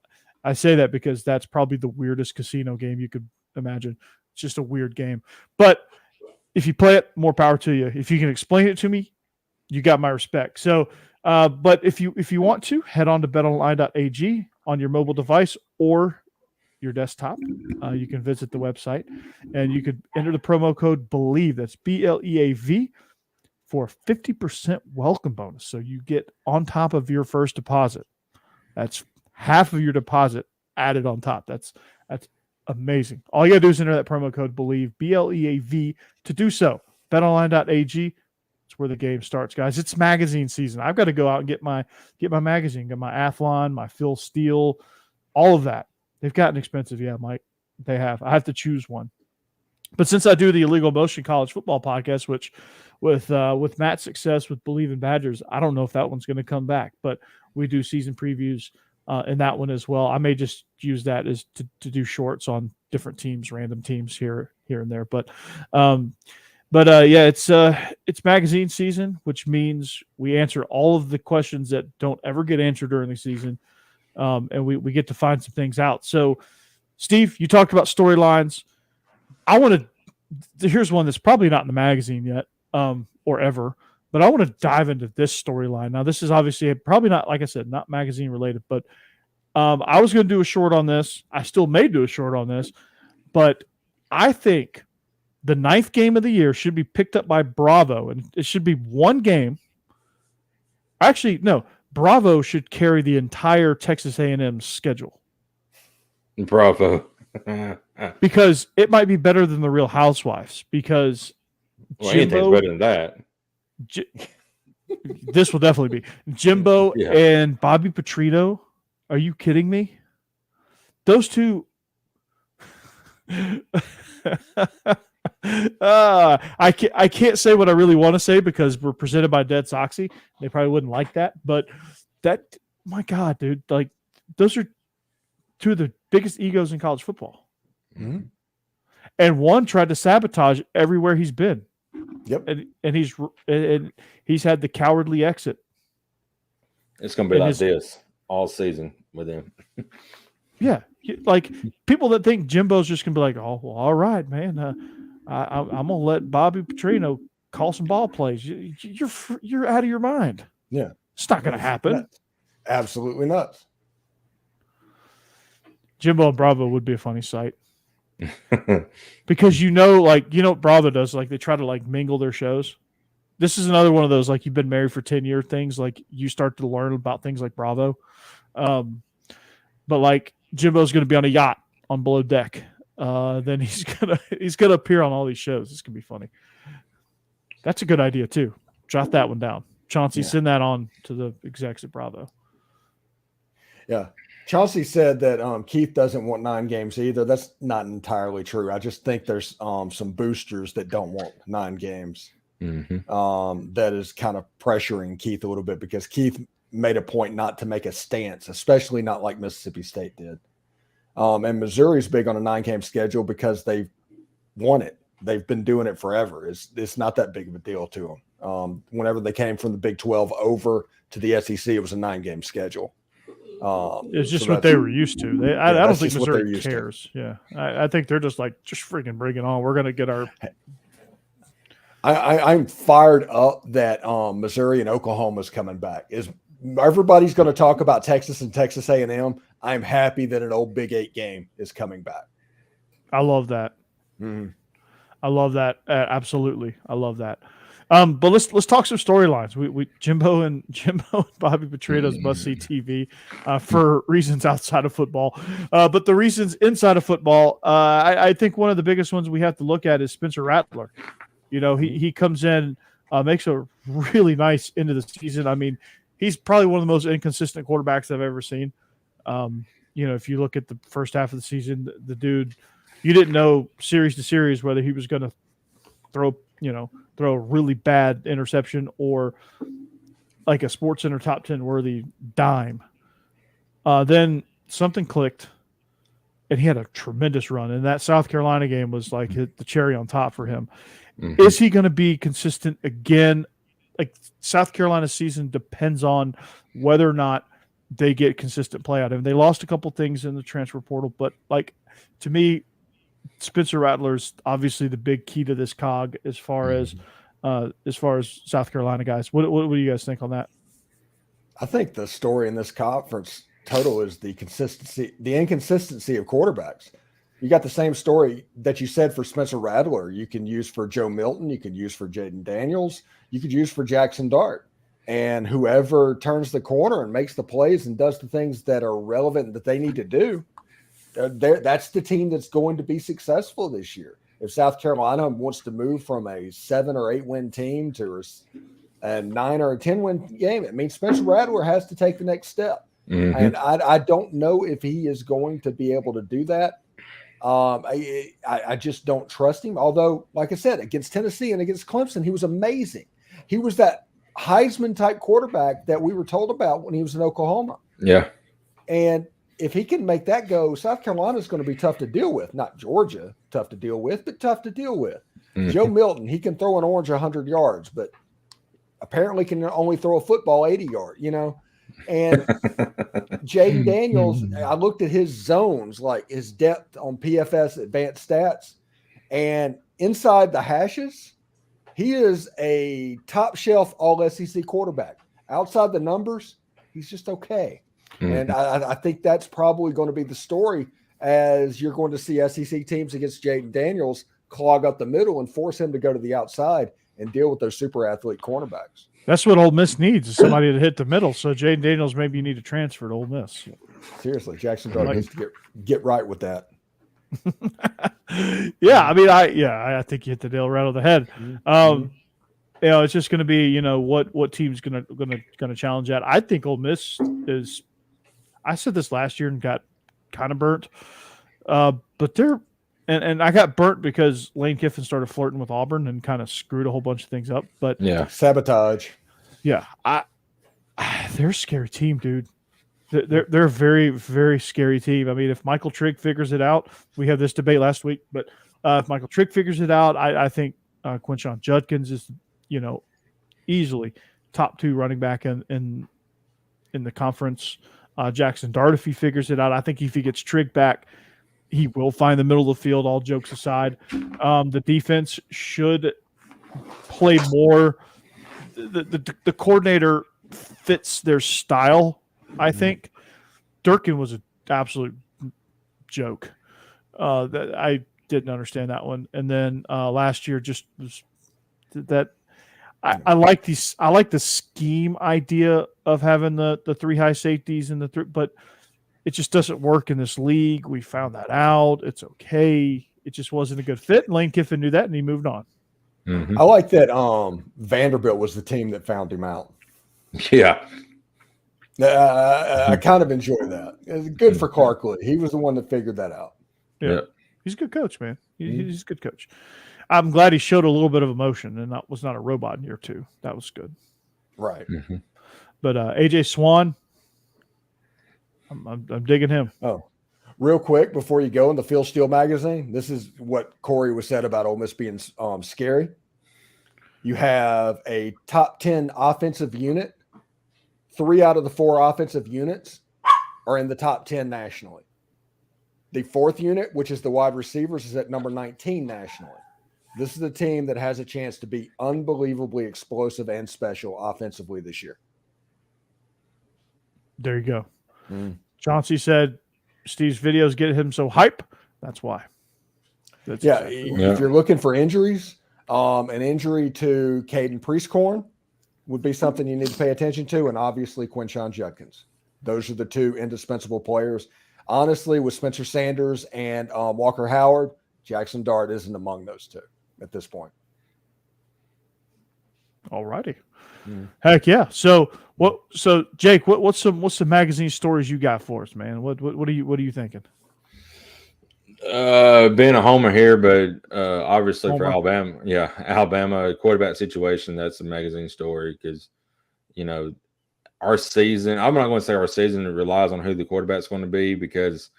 I say that because that's probably the weirdest casino game you could imagine. It's just a weird game. But if you play it, more power to you. If you can explain it to me, you got my respect. So, but if you want to, head on to betonline.ag on your mobile device or your desktop. You can visit the website, and you could enter the promo code Bleav, that's BLEAV, for a 50% welcome bonus. So you get on top of your first deposit. That's half of your deposit added on top. That's amazing. All you got to do is enter that promo code Bleav, BLEAV, to do so. BetOnline.ag. It's where the game starts, guys. It's magazine season. I've got to go out and get my magazine, get my Athlon, my Phil Steele, all of that. They've gotten expensive, yeah, Mike. They have. I have to choose one. But since I do the Illegal Motion College Football podcast, which with Matt's success with Bleav In Badgers, I don't know if that one's going to come back, but we do season previews in that one as well. I may just use that as to do shorts on different teams, random teams here and there. But yeah, it's magazine season, which means we answer all of the questions that don't ever get answered during the season, and we get to find some things out. So, Steve, you talked about storylines. I want to. Here's one that's probably not in the magazine yet, or ever, but I want to dive into this storyline. Now, this is obviously probably not, like I said, not magazine related, but I was going to do a short on this. I still may do a short on this, but I think the 9th game of the year should be picked up by Bravo, and it should be one game. Actually, no, Bravo should carry the entire Texas A&M schedule. Bravo. Because it might be better than the Real Housewives. Because anything's better than that. This will definitely be Jimbo and Bobby Petrino. Are you kidding me? Those two. I can't say what I really want to say because we're presented by DeadSoxy. They probably wouldn't like that, but that, my God, dude, like those are two of the biggest egos in college football. Mm-hmm. And one tried to sabotage everywhere he's been. Yep. And he's had the cowardly exit. It's going to be like this all season with him. Yeah. Like people that think Jimbo's just going to be like, oh, well, all right, man. I'm going to let Bobby Petrino call some ball plays. You're out of your mind. Yeah. It's not going to happen. Nuts. Absolutely nuts. Jimbo and Bravo would be a funny sight. Because what Bravo does, like they try to like mingle their shows. This is another one of those, like you've been married for 10 years things, like you start to learn about things like Bravo. But like Jimbo's going to be on a yacht on below deck. Then he's gonna appear on all these shows. It's gonna be funny. That's a good idea too. Jot that one down. Chauncey, send that on to the execs at Bravo. Yeah. Chauncey said that Keith doesn't want 9 games either. That's not entirely true. I just think there's some boosters that don't want 9 games. Mm-hmm. That is kind of pressuring Keith a little bit because Keith made a point not to make a stance, especially not like Mississippi State did. And Missouri's big on a 9-game schedule because they've won it. They've been doing it forever. It's not that big of a deal to them. Whenever they came from the Big 12 over to the SEC, it was a 9-game schedule. It's just what they were used to. I don't think Missouri cares. To. Yeah, I think they're just like, just freaking bring it on. We're gonna get our. I'm fired up that Missouri and Oklahoma's coming back. Everybody's going to talk about Texas and Texas A&M. I'm happy that an old Big 8 game is coming back. I love that. Mm-hmm. I love that. Absolutely, I love that. But let's talk some storylines. We Jimbo and Bobby Petrino's must-see TV for reasons outside of football. But the reasons inside of football, I think one of the biggest ones we have to look at is Spencer Rattler. He comes in, makes a really nice end of the season. I mean, he's probably one of the most inconsistent quarterbacks I've ever seen. If you look at the first half of the season, the dude, you didn't know series to series whether he was going to throw a really bad interception or like a SportsCenter top 10 worthy dime. Then something clicked and he had a tremendous run. And that South Carolina game was like the cherry on top for him. Mm-hmm. Is he going to be consistent again? Like South Carolina's season depends on whether or not they get consistent play out of him. They lost a couple things in the transfer portal, but like to me, Spencer Rattler's obviously the big key to this cog as far as South Carolina guys. What do you guys think on that? I think the story in this conference total is the inconsistency of quarterbacks. You got the same story that you said for Spencer Rattler. You can use for Joe Milton. You could use for Jaden Daniels. You could use for Jackson Dart. And whoever turns the corner and makes the plays and does the things that are relevant that they need to do, that's the team that's going to be successful this year. If South Carolina wants to move from a 7 or 8 win team to a 9 or a 10 win game, it means Spencer Rattler has to take the next step. Mm-hmm. And I don't know if he is going to be able to do that. I just don't trust him. Although, like I said, against Tennessee and against Clemson, he was amazing. He was that Heisman type quarterback that we were told about when he was in Oklahoma. Yeah. And if he can make that go, South Carolina is going to be tough to deal with. Not Georgia, tough to deal with, but tough to deal with. Mm-hmm. Joe Milton, he can throw an orange 100 yards, but apparently can only throw a football 80 yards, And Jaden Daniels, I looked at his zones, like his depth on PFS advanced stats, and inside the hashes, he is a top shelf all SEC quarterback. Outside the numbers, he's just okay. Mm-hmm. And I think that's probably going to be the story, as you're going to see SEC teams against Jaden Daniels clog up the middle and force him to go to the outside and deal with those super athlete cornerbacks. That's what Ole Miss needs, is somebody to hit the middle. So Jaden Daniels, maybe you need to transfer to Ole Miss. Seriously, Jackson Dart needs to get right with that. Yeah, I mean, I think you hit the nail right on the head. It's just going to be, what team's going to challenge that. I think Ole Miss is. I said this last year and got kind of burnt, but they're and I got burnt because Lane Kiffin started flirting with Auburn and kind of screwed a whole bunch of things up. But yeah, sabotage. Yeah, they're a scary team, dude. They're a very, very scary team. I mean, if Michael Trigg figures it out, we had this debate last week, but if Michael Trigg figures it out, I think Quinshon Judkins is, easily top 2 running back in the conference. Jackson Dart, if he figures it out, I think if he gets Trigg back, he will find the middle of the field, all jokes aside. The defense should play more. The coordinator fits their style, I think. Durkin was an absolute joke. That I didn't understand that one. And then last year just was that I like these. I like the scheme idea of having the 3 high safeties and but it just doesn't work in this league. We found that out. It's okay. It just wasn't a good fit. And Lane Kiffin knew that, and he moved on. Mm-hmm. I like that Vanderbilt was the team that found him out. Yeah. I kind of enjoy that. It's good for Clarkley. He was the one that figured that out. Yeah. He's a good coach, man. He's a good coach. I'm glad he showed a little bit of emotion and was not a robot in year 2. That was good. Right. Mm-hmm. But AJ Swan, I'm digging him. Oh, real quick before you go, in the Phil Steele magazine, this is what Corey was said about Ole Miss being scary. You have a top 10 offensive unit. 3 out of the 4 offensive units are in the top 10 nationally. The 4th unit, which is the wide receivers, is at number 19 nationally. This is a team that has a chance to be unbelievably explosive and special offensively this year. There you go. Chauncey said Steve's videos get him so hype. That's why. If you're looking for injuries, an injury to Caden Priestcorn would be something you need to pay attention to, and obviously Quinshon Judkins. Those are the 2 indispensable players. Honestly, with Spencer Sanders and Walker Howard, Jackson Dart isn't among those 2 at this point. All righty. Heck yeah. So Jake, what's some magazine stories you got for us, man? What are you thinking? Being a homer here, but obviously Homer. for Alabama, Alabama quarterback situation, that's a magazine story because, our season, I'm not going to say our season relies on who the quarterback's going to be because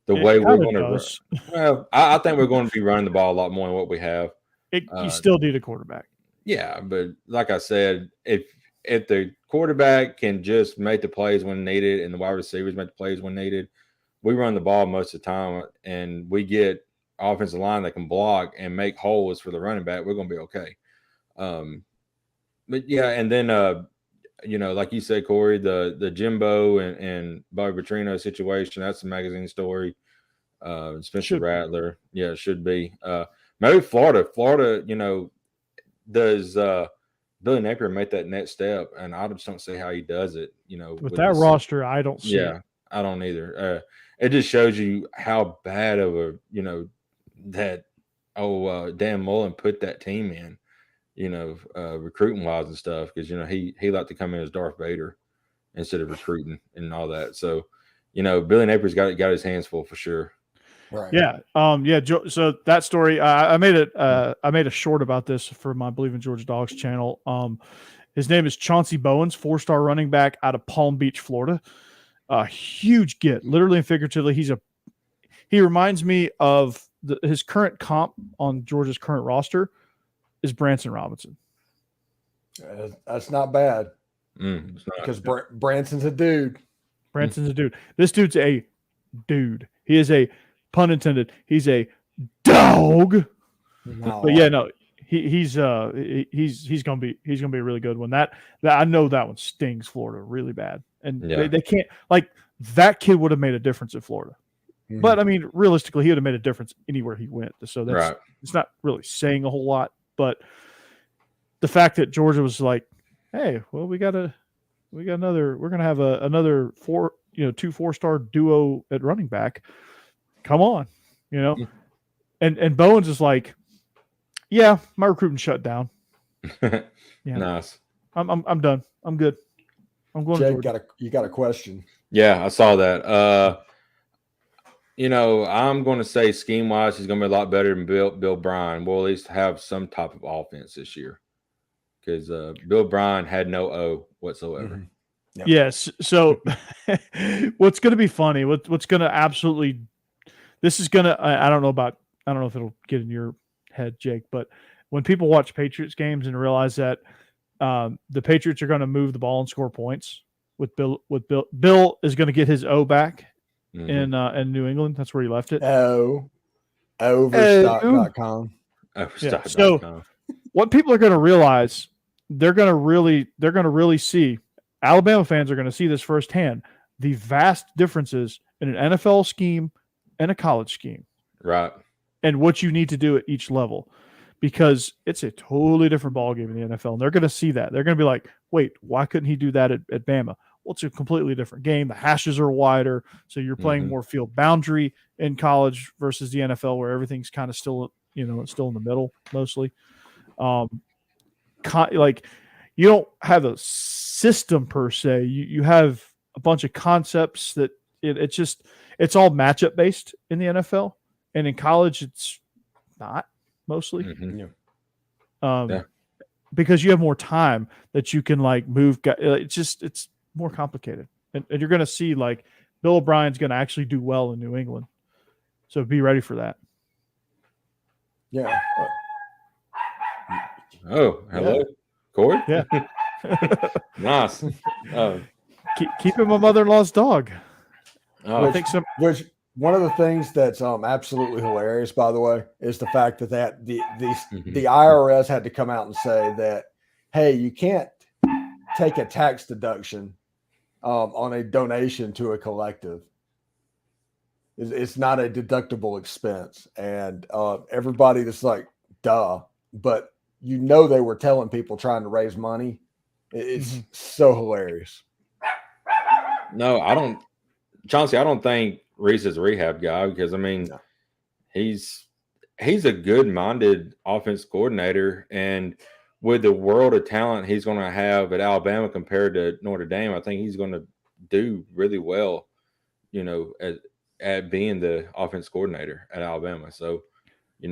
the way we're going to I think we're going to be running the ball a lot more than what we have. You still need a quarterback. Yeah, but like I said, if the quarterback can just make the plays when needed and the wide receivers make the plays when needed, we run the ball most of the time and we get offensive line that can block and make holes for the running back, we're going to be okay. But yeah, and then like you said, Corey, the Jimbo and Bobby Petrino situation, that's a magazine story. Spencer Rattler, it should be. Maybe Florida, does Billy Napier make that next step? And I just don't see how he does it. With that roster, I don't see it. I don't either. it just shows you how bad of a that Dan Mullen put that team in, recruiting wise and stuff, because he liked to come in as Darth Vader instead of recruiting and all that. So Billy Napier's got his hands full for sure. Right. Yeah. So that story, I made a short about this for my Bleav In Georgia Dawgs channel. His name is Chauncey Bowens, 4-star running back out of Palm Beach, Florida. A huge get, literally and figuratively. He reminds me of his current comp on Georgia's current roster is Branson Robinson. That's not bad. It's not. Because Branson's a dude. Branson's a dude. This dude's a dude. He is a, pun intended, he's a dog. No. But yeah, no, he's gonna be a really good one. That I know that one stings Florida really bad, and they can't, like, that kid would have made a difference at Florida. Mhm. But I mean, realistically, he would have made a difference anywhere he went. So that's Right. It's not really saying a whole lot. But the fact that Georgia was like, hey, well, we're gonna have another 2 4-star duo at running back. Come on, and Bowens is like, yeah, my recruiting shut down. Yeah. Nice. I'm done. I'm good. I'm going to Jake, Georgia. you got a question. Yeah, I saw that. I'm going to say scheme wise, he's going to be a lot better than Bill Bryan. We'll at least have some type of offense this year, because Bill Bryan had no O whatsoever. Mm-hmm. Yep. Yes. So what's going to be funny, what's going to absolutely, this is going to, I don't know if it'll get in your head, Jake, but when people watch Patriots games and realize that the Patriots are going to move the ball and score points with Bill is going to get his O back in New England. That's where he left it. Overstock.com. Yeah. So what people are going to realize, they're going to really see, Alabama fans are going to see this firsthand, the vast differences in an NFL scheme and a college scheme. Right. And what you need to do at each level, because it's a totally different ballgame in the NFL. And they're going to see that. They're going to be like, wait, why couldn't he do that at Bama? Well, it's a completely different game. The hashes are wider. So you're playing more field boundary in college versus the NFL, where everything's kind of still, it's still in the middle mostly. Like, you don't have a system per se. You have a bunch of concepts that it's all matchup based in the NFL, and in college it's not mostly. Because you have more time that you can like move. It's more complicated, and you're going to see like Bill O'Brien's going to actually do well in New England, so be ready for that. Yeah. Oh, hello, yeah. Corey. Yeah. Nice. Keeping my mother-in-law's dog. I think which one of the things that's absolutely hilarious, by the way, is the fact that the IRS had to come out and say that, hey, you can't take a tax deduction on a donation to a collective. It's not a deductible expense, and everybody that's like, duh, but they were telling people trying to raise money. It's so hilarious. No, I don't. Chauncey, I don't think Reese is a rehab guy, because, I mean, he's a good-minded offense coordinator, and with the world of talent he's going to have at Alabama compared to Notre Dame, I think he's going to do really well, at being the offense coordinator at Alabama. So, we're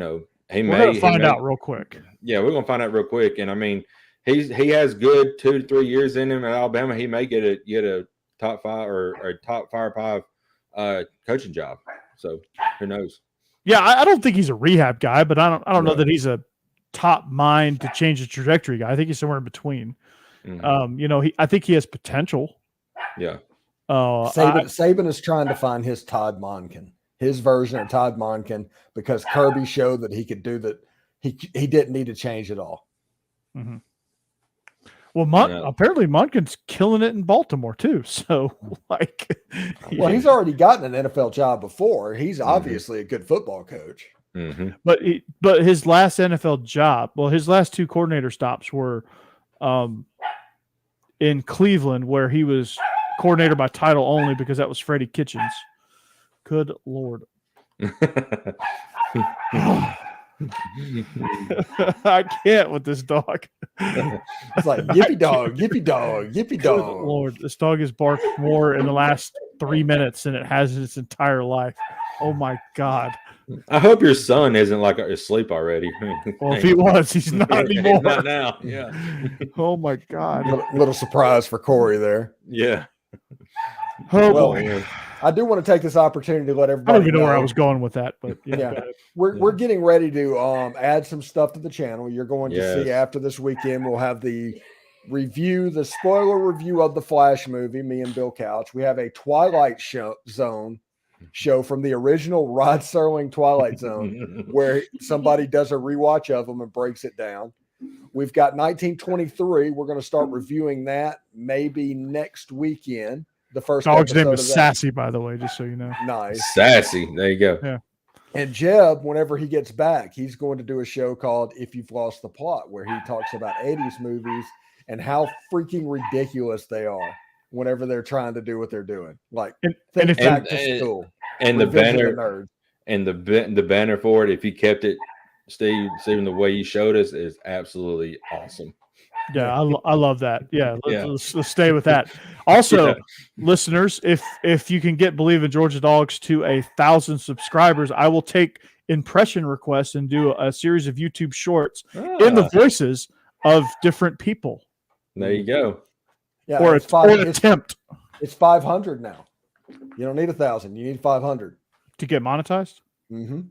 going to find out real quick. Yeah, we're going to find out real quick. And I mean, he has good 2 to 3 years in him at Alabama. He may get a top 5 or a top 5 coaching job. So who knows? Yeah, I don't think he's a rehab guy, but I don't know that he's a top mind to change the trajectory guy. I think he's somewhere in between. I think he has potential. Yeah. Saban is trying to find his Todd Monken, his version of Todd Monken, because Kirby showed that he could do that. He didn't need to change it all. Mm-hmm. Well, apparently Monken's killing it in Baltimore too. So, he's already gotten an NFL job before. He's obviously a good football coach. Mm-hmm. But his last NFL job, his last 2 coordinator stops were in Cleveland, where he was coordinator by title only, because that was Freddie Kitchens' Good Lord. I can't with this dog. It's like yippee dog, yippee dog, yippee Good dog. Lord, this dog has barked more in the last 3 minutes than it has in its entire life. Oh my God. I hope your son isn't like asleep already. Well, if he was, he's not anymore. Not now. Yeah. Oh my God. Little surprise for Corey there. Yeah. Oh Well, boy. I do want to take this opportunity to let I everybody don't even know where I was going with that, but Yeah. We're getting ready to add some stuff to the channel. You're going to see Yes. after this weekend, we'll have the spoiler review of the Flash movie, me and Bill Couch. We have a Twilight Zone show from the original Rod Serling Twilight Zone where somebody does a rewatch of them and breaks it down. We've got 1923. We're going to start reviewing that maybe next weekend. The first dog's name episode is of that. Sassy, by the way, just so you know. Nice. Sassy. There you go. And Jeb, whenever he gets back, he's going to do a show called If You've Lost the Plot, where he talks about 80s movies and how freaking ridiculous they are whenever they're trying to do what they're doing. Like, think back to school. And the Revenge of banner Nerds. and the banner for it, if you kept it, Steven, the way you showed us is absolutely awesome. Yeah, I love that. Yeah, let's stay with that. Also, listeners, if you can get Bleav In Georgia Dawgs to 1,000 subscribers, I will take impression requests and do a series of YouTube shorts in the voices of different people. There you go. Yeah, Or an attempt It's 500 now. You don't need 1,000. You need 500 to get monetized. Mm-hmm.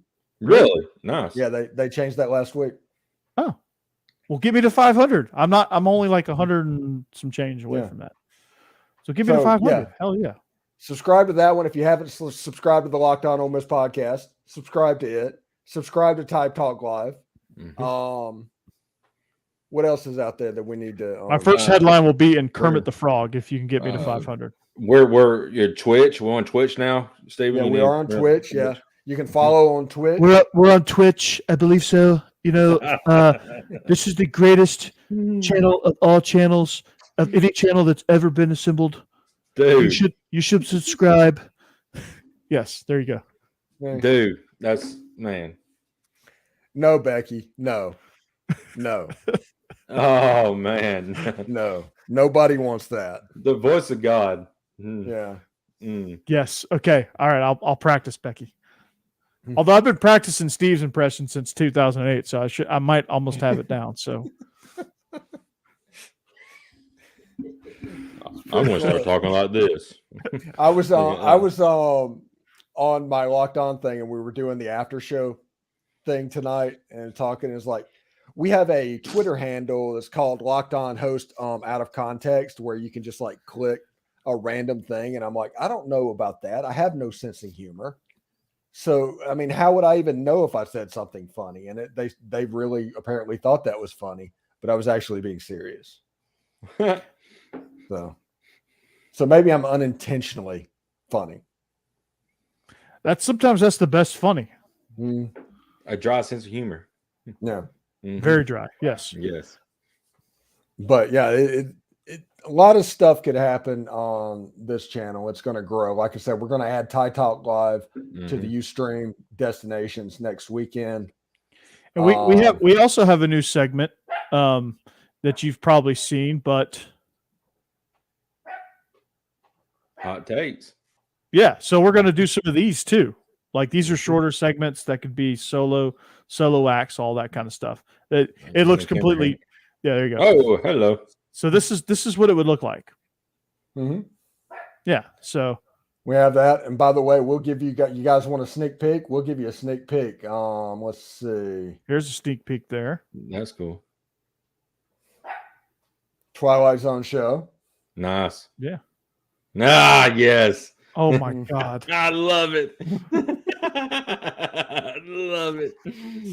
Really nice. Yeah, they changed that last week. Oh, well, give me to 500. I'm only like 100 and some change away from that. So give me to 500. Yeah. Hell yeah. Subscribe to that one. If you haven't subscribed to the Locked On Ole Miss podcast, subscribe to it. Subscribe to Type Talk Live. Mm-hmm. What else is out there that we need to? My first headline will be in Kermit the Frog. If you can get me to 500. We're your Twitch. We're on Twitch now, Steven. Yeah, we are on Twitch. Yeah, you can follow on Twitch. We're on Twitch. I believe so. You know, this is the greatest channel of all channels, of any channel that's ever been assembled. Dude, you should subscribe. Yes, there you Yeah. Dude, that's man. No, Becky. No. Oh man. No. Nobody wants that. The voice of God. Yeah. Yes. Okay. All right. I'll practice, Becky. Although I've been practicing Steve's impression since 2008, so I might almost have it down. So I'm gonna start talking like this. I was on my Locked On thing, and we were doing the after show thing tonight, and talking is like, we have a Twitter handle that's called Locked On Host Out of Context, where you can just like click a random thing, and I'm like, I don't know about that. I have no sense of humor. So, I mean, how would I even know if I said something funny? And they really apparently thought that was funny, but I was actually being serious. So maybe I'm unintentionally funny. sometimes that's the best funny. A dry sense of humor. Yeah. Mm-hmm. Very dry. Yes. Yes. But yeah, a lot of stuff could happen on this channel. It's going to grow. Like I said, we're going to add Ty Talk Live to the Ustream destinations next weekend. And we also have a new segment that you've probably seen, but hot takes. Yeah, so we're going to do some of these too. Like these are shorter segments that could be solo acts, all that kind of stuff. It looks completely. Yeah, there you go. Oh, hello. So this is what it would look like. Mm-hmm. Yeah. So we have that, and by the way, we'll give you guys want a sneak peek? We'll give you a sneak peek. Let's see. Here's a sneak peek there. That's cool. Twilight Zone show. Nice. Yeah. Yes. Oh my God. I love it. I love it.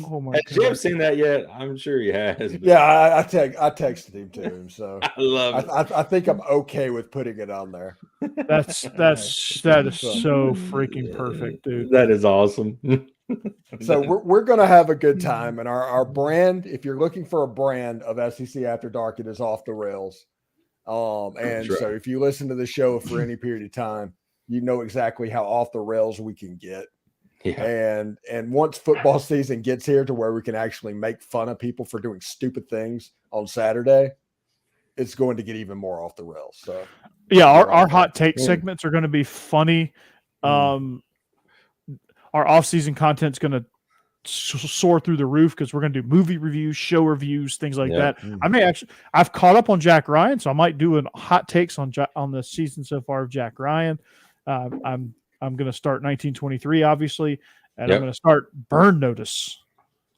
Oh my Has God. Jeb seen that yet? I'm sure he has. But Yeah, I texted him to him, so I love it. I think I'm okay with putting it on there. That is so freaking perfect, dude. That is awesome. So we're gonna have a good time, and our brand. If you're looking for a brand of SEC After Dark, it is Off the Rails. And right. so if you listen to the show for any period of time, you know exactly how off the rails we can get. Yeah. And once football season gets here to where we can actually make fun of people for doing stupid things on Saturday, it's going to get even more off the rails. So yeah, our hot take segments are going to be funny. Our off-season content's going to soar through the roof because we're going to do movie reviews, show reviews, things like that. I've caught up on Jack Ryan, so I might do hot takes on the season so far of Jack Ryan. I'm going to start 1923, obviously, and I'm going to start Burn Notice.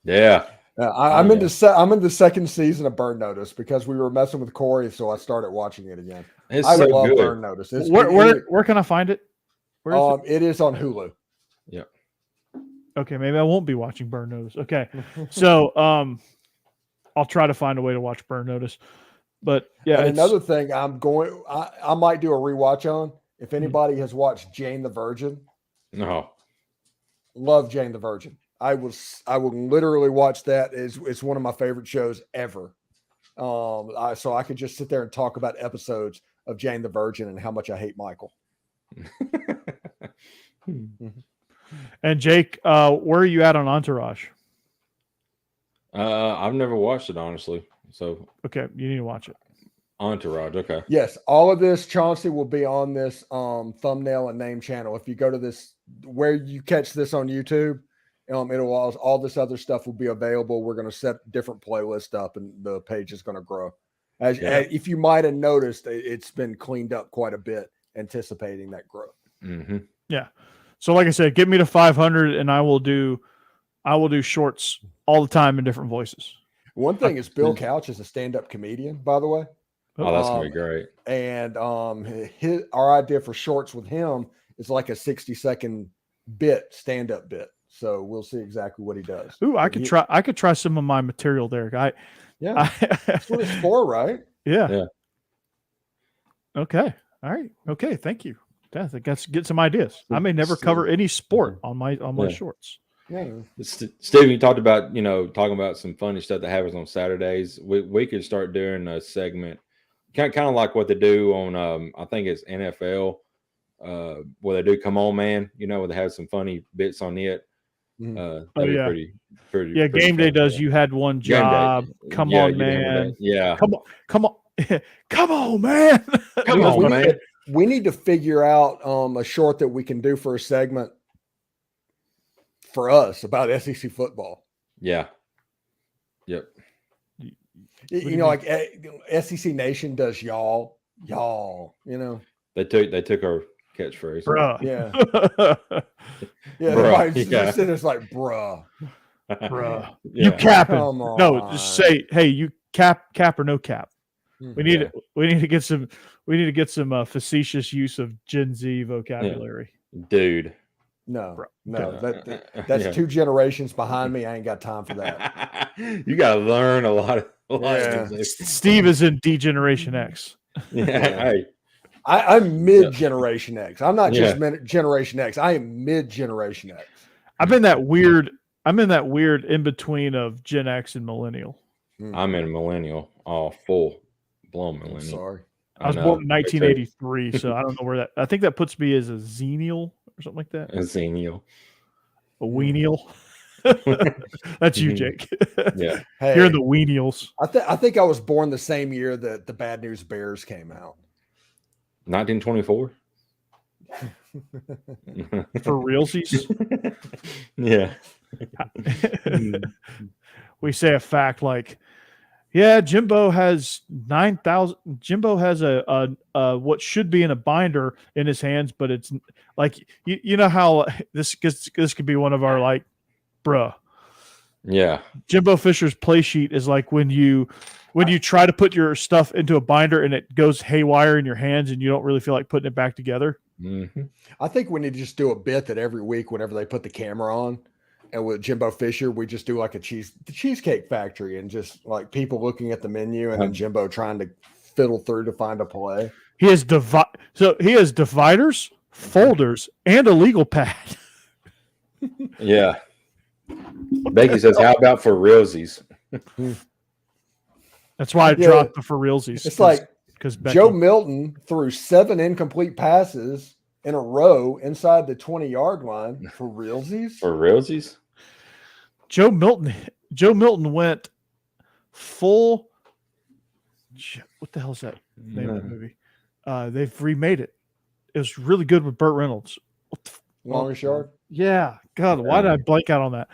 Yeah. I'm in the second season of Burn Notice because we were messing with Corey, so I started watching it again. I love good. Burn Notice. Where can I find it? It is on Hulu. Yeah. Okay, maybe I won't be watching Burn Notice. Okay, so I'll try to find a way to watch Burn Notice. But yeah, and another thing I might do a rewatch on. If anybody has watched Jane the Virgin, no, love Jane the Virgin. I will literally watch that. It's one of my favorite shows ever. So I could just sit there and talk about episodes of Jane the Virgin and how much I hate Michael. And Jake, where are you at on Entourage? I've never watched it, honestly. So okay, you need to watch it. Entourage, okay. Yes, all of this, Chauncey, will be on this thumbnail and name channel. If you go to this, where you catch this on YouTube, it'll all this other stuff will be available. We're going to set different playlists up, and the page is going to grow. As if you might have noticed, it's been cleaned up quite a bit, anticipating that growth. Mm-hmm. Yeah. So, like I said, get me to 500, and I will do shorts all the time in different voices. One thing is Bill Couch is a stand-up comedian, by the way. Oh, that's gonna be great. And our idea for shorts with him is like a 60-second stand-up bit. So we'll see exactly what he does. Ooh, I could try some of my material there, guy. That's what it's for, right? Yeah. Okay. All right. Okay. Thank you. Yeah, let's get some ideas. I may never cover any sport on my shorts. Yeah. Steve, you talked about talking about some funny stuff that happens on Saturdays. We could start doing a segment, kind of like what they do on I think it's NFL, where they do Come On Man, where they have some funny bits on it. That'd be pretty. Yeah, Game Day does. You had one job. Come on, man. Yeah. Come on, come on, man. Come on, man. We need to figure out a short that we can do for a segment for us about SEC football. Yeah. Yep. Like SEC Nation does y'all. They took our catchphrase. Bruh. Yeah. It's like bruh. Bruh. Yeah. You capping. Come No, on. just say, hey, you cap or no cap. We need to get some facetious use of Gen Z vocabulary. Dude. No, that's 2 generations behind me. I ain't got time for that. You got to learn a lot of things. Steve is in D-Generation X. Yeah. Hey. I'm mid-Generation X. I'm not just Generation X. I am mid-Generation X. I'm in that weird in between of Gen X and Millennial. I'm in Millennial, all full blown Millennial. Sorry. I was born in 1983, so I don't know where that. I think that puts me as a Xennial or something like that. A Xennial. A Weenial. That's you, Jake. Yeah. Hey, you're in the Weenials. I think I was born the same year that the Bad News Bears came out. 1924. For realsies. Yeah. We say a fact like, yeah, Jimbo has 9,000. Jimbo has a what should be in a binder in his hands, but it's like you know how this could be one of our like, bruh. Yeah. Jimbo Fisher's play sheet is like when you try to put your stuff into a binder and it goes haywire in your hands and you don't really feel like putting it back together. Mm-hmm. I think we need to just do a bit that every week, whenever they put the camera on, and with Jimbo Fisher, we just do like the Cheesecake Factory and just like people looking at the menu and then Jimbo trying to fiddle through to find a play. He has dividers, folders, and a legal pad. Yeah. Becky says, how about for realsies? That's why I dropped the for realsies. It's like because Joe Milton threw 7 incomplete passes in a row inside the 20-yard line for realsies. For realsies? Joe Milton went full. What the hell is that name of that movie? They've remade it. It was really good with Burt Reynolds. Longest yard? Yeah. God, why did I blank out on that?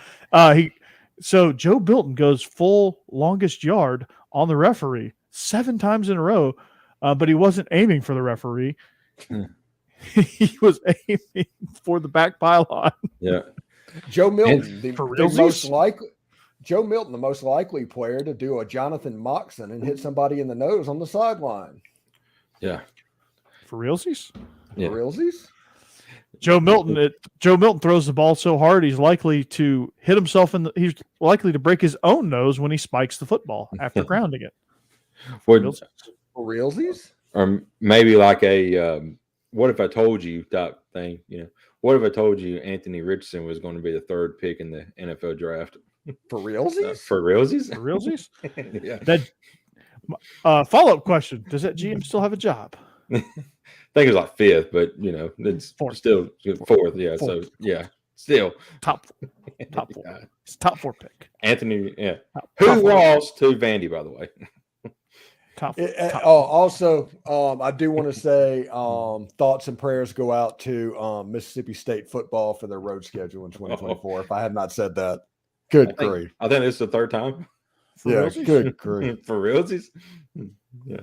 So Joe Milton goes full longest yard on the referee 7 times in a row, but he wasn't aiming for the referee. He was aiming for the back pylon. Yeah. Joe Milton, the most likely player to do a Jonathan Moxon and hit somebody in the nose on the sideline. Yeah. For realsies? Yeah. For realsies? Joe Milton throws the ball so hard he's likely to hit himself he's likely to break his own nose when he spikes the football after grounding it. For realsies? Or maybe like a what if I told you type thing, What if I told you Anthony Richardson was going to be the 3rd pick in the NFL draft? For realsies? For realsies? For realsies? Yeah. That follow-up question: does that GM still have a job? I think it was like 5th, but it's still 4th. Yeah. Fourth. So yeah, still top 4. It's top 4 pick. Anthony. Yeah. Top Who lost to Vandy, by the way? Top. Also, I do want to say thoughts and prayers go out to Mississippi State football for their road schedule in 2024. If I had not said that, good grief. I think this is the 3rd time. Yeah, good grief. For realsies? Yeah.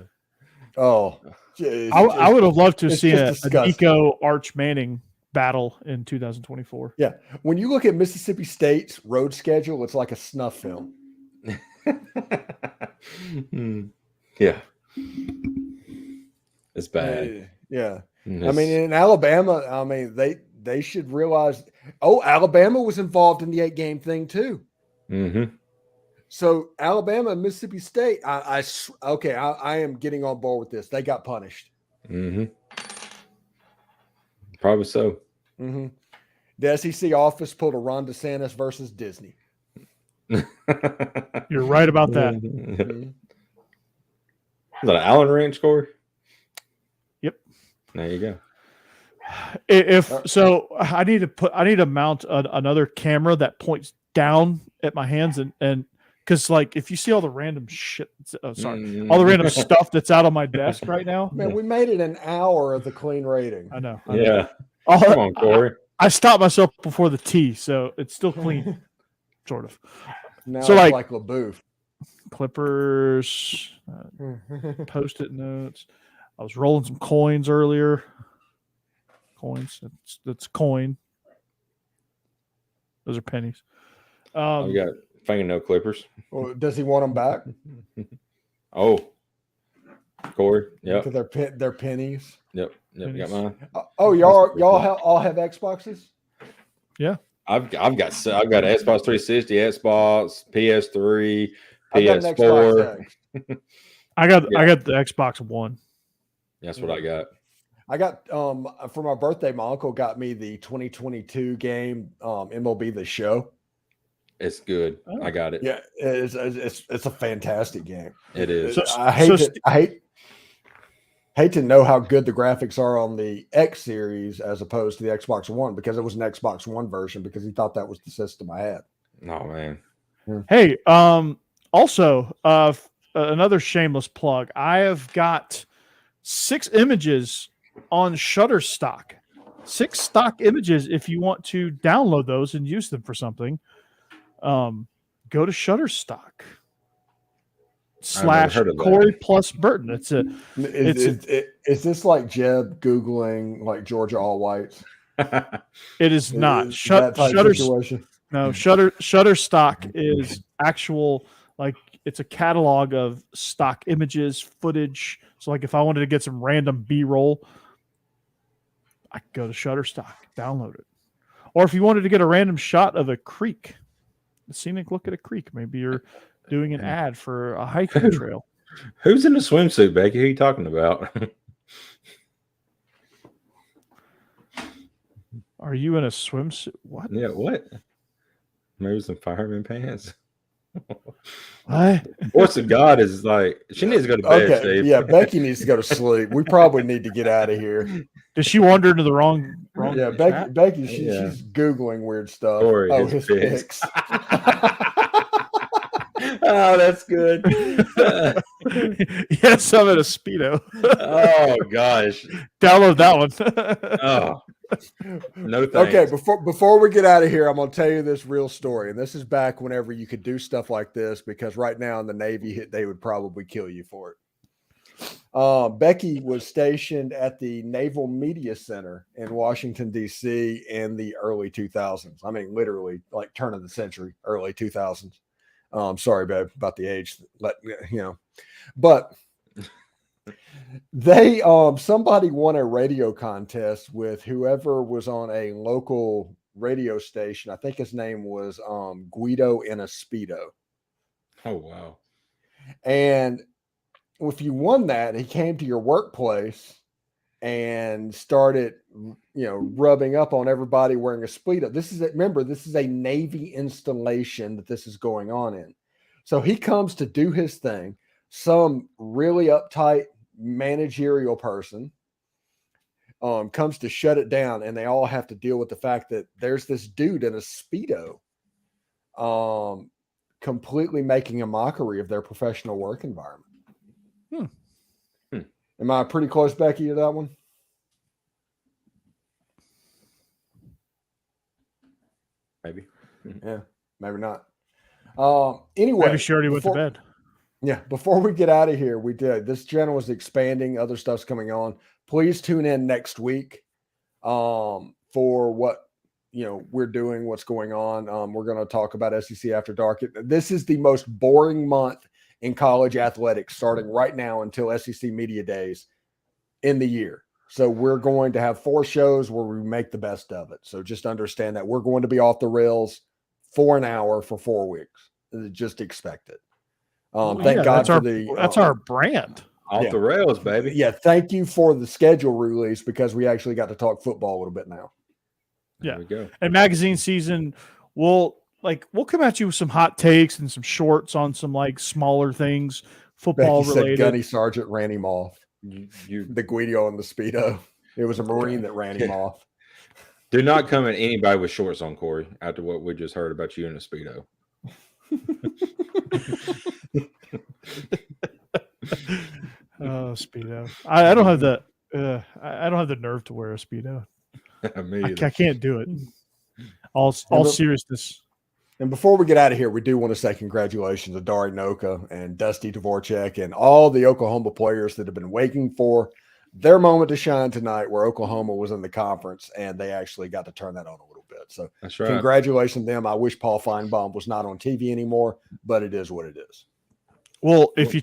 Oh, I would have loved to see a disgusting. Nico Arch Manning battle in 2024. Yeah. When you look at Mississippi State's road schedule, it's like a snuff film. Yeah. It's bad. Yeah. I mean, in Alabama, they should realize, Alabama was involved in the 8-game thing too. Mm-hmm. So Alabama and Mississippi State, I am getting on board with this. They got punished. Mm-hmm. Probably so. Mm-hmm. The SEC office pulled a Ron DeSantis versus Disney. You're right about that. Mm-hmm. Is that an Allen Ranch, Corey? Yep. There you go. I need to mount another camera that points down at my hands and because if you see all the random shit, all the random stuff that's out on my desk right now. Man, we made it an hour of the clean rating. I know. Yeah. Come on, Corey. I stopped myself before the T, so it's still clean, sort of. Now So, it's like LaBeouf. Clippers, Post-it notes. I was rolling some coins earlier. Coins. That's coin. Those are pennies. We got fingernail clippers. Well, does he want them back? Oh, Corey. Yep. Because they're pennies. Yep. Got mine. Y'all all have Xboxes? Yeah. I've got Xbox 360, Xbox, PS3, I got an PS4. Xbox X. I got the Xbox One. That's what I got. I got for my birthday, my uncle got me the 2022 game, MLB The Show. It's good. I got it. Yeah, it's a fantastic game. It is. I hate to know how good the graphics are on the X series as opposed to the Xbox One, because it was an Xbox One version because he thought that was the system I had. Oh man. Hey, also, another shameless plug. I have got 6 images on Shutterstock. 6 stock images. If you want to download those and use them for something, go to Shutterstock / Corey plus Burton. Is this like Jeb Googling like Georgia all whites? It is not. Shutterstock. No, Shutterstock is actual, it's a catalog of stock images, footage. So if I wanted to get some random B-roll, I could go to Shutterstock, download it. Or if you wanted to get a random shot of a creek, a scenic look at a creek, maybe you're doing an ad for a hiking trail. Who's in a swimsuit, Becky? Who are you talking about? Are you in a swimsuit? What? Yeah, what? Maybe some fireman pants. What? Voice of God is she needs to go to bed, Okay, Steve. yeah, Becky needs to go to sleep. We probably need to get out of here. Did she wander into the wrong? Yeah, Becky, she's Googling weird stuff. Corey, his picks. Oh, that's good. Yes, I'm in a Speedo. Oh gosh, Download that one. oh, no thanks. Okay, before we get out of here, I'm going to tell you this real story, and this is back whenever you could do stuff like this, because right now in the Navy, they would probably kill you for it. Becky was stationed at the Naval Media Center in Washington, D.C. in the early 2000s. I mean, literally like turn of the century, early 2000s. Sorry, babe, about the age. But they somebody won a radio contest with whoever was on a local radio station. I think his name was Guido in a Speedo. Oh wow. And if you won that, he came to your workplace and started, rubbing up on everybody wearing a Speedo. This is a Navy installation that this is going on in. So he comes to do his thing. Some really uptight managerial person comes to shut it down, and they all have to deal with the fact that there's this dude in a Speedo completely making a mockery of their professional work environment. Am I pretty close, Becky, to that one? Maybe. Yeah, maybe not. Anyway, Maybe she already went to bed. Yeah, before we get out of here, this channel is expanding. Other stuff's coming on. Please tune in next week for what we're doing, what's going on. We're going to talk about SEC After Dark. This is the most boring month in college athletics, starting right now until SEC Media Days in the year. So we're going to have 4 shows where we make the best of it. So just understand that we're going to be off the rails for an hour for 4 weeks. Just expect it. Thank God that's our brand. Off the rails, baby. Yeah, thank you for the schedule release, because we actually got to talk football a little bit now. There we go. And magazine season, we'll come at you with some hot takes and some shorts on some smaller things, football Becky related. Said Gunny Sergeant ran him off. The Guido and the Speedo. It was a Marine that ran him off. Do not come at anybody with shorts on, Corey, after what we just heard about you in a Speedo. Oh, Speedo. I don't have the I don't have the nerve to wear a Speedo. I can't do it. All seriousness. And before we get out of here, we do want to say congratulations to Dari Noka and Dusty Dvorak and all the Oklahoma players that have been waiting for their moment to shine tonight, where Oklahoma was in the conference and they actually got to turn that on a little bit. So that's right. Congratulations to them. I wish Paul Feinbaum was not on TV anymore, but it is what it is. Well, if you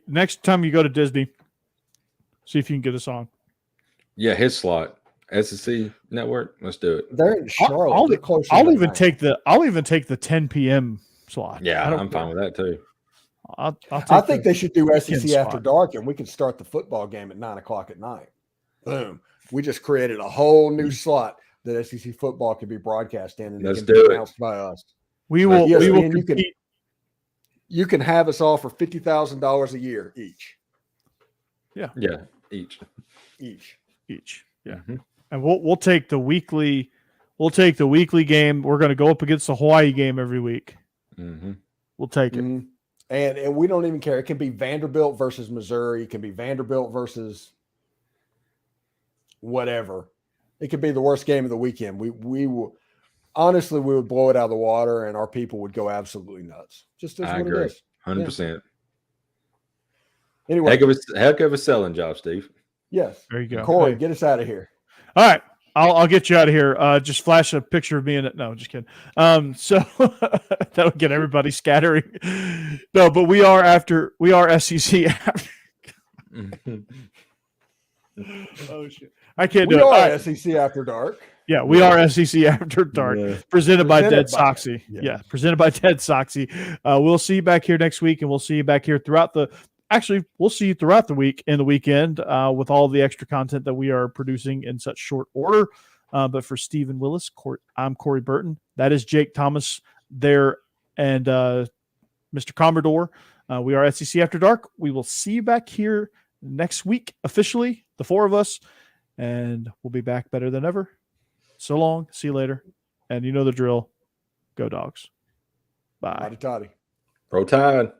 next time you go to Disney, see if you can get us on. Yeah, his slot. SEC Network. Let's do it. They're in Charlotte. I'll even take the 10 p.m. slot. Yeah, I'm fine with that too. I think they should do SEC After Dark, and we can start the football game at 9:00 at night. Boom. We just created a whole new slot that SEC football can be broadcast in, and it can be announced by us. We will compete. You can have us all for $50,000 a year each. Yeah. Yeah. Each. Yeah. Mm-hmm. And we'll take the weekly game. We're going to go up against the Hawaii game every week. Mm-hmm. We'll take it. Mm-hmm. And we don't even care. It can be Vanderbilt versus Missouri. It can be Vanderbilt versus whatever. It could be the worst game of the weekend. We will honestly, we would blow it out of the water, and our people would go absolutely nuts. Just as I what agree. it is. 100%. Anyway, heck of a selling job, Steve. Yes. There you go. Corey, get us out of here. All right. I'll get you out of here. Just flash a picture of me in it. No, just kidding. So that'll get everybody scattering. No, but we are SEC after. Oh shit! I can't do it. We are SEC After Dark. Yeah, we are SEC After Dark. Presented by DeadSoxy. Yeah, presented by DeadSoxy. We'll see you back here next week, and we'll see you back here throughout the. Actually, we'll see you throughout the week and the weekend with all the extra content that we are producing in such short order. But for Steve and Willis, I'm Corey Burton. That is Jake Thomas there and Mr. Commodore. We are SEC After Dark. We will see you back here next week, officially, the 4 of us. and we'll be back better than ever. So long. See you later. And you know the drill. Go Dogs. Bye. Toddy. Roll Tide.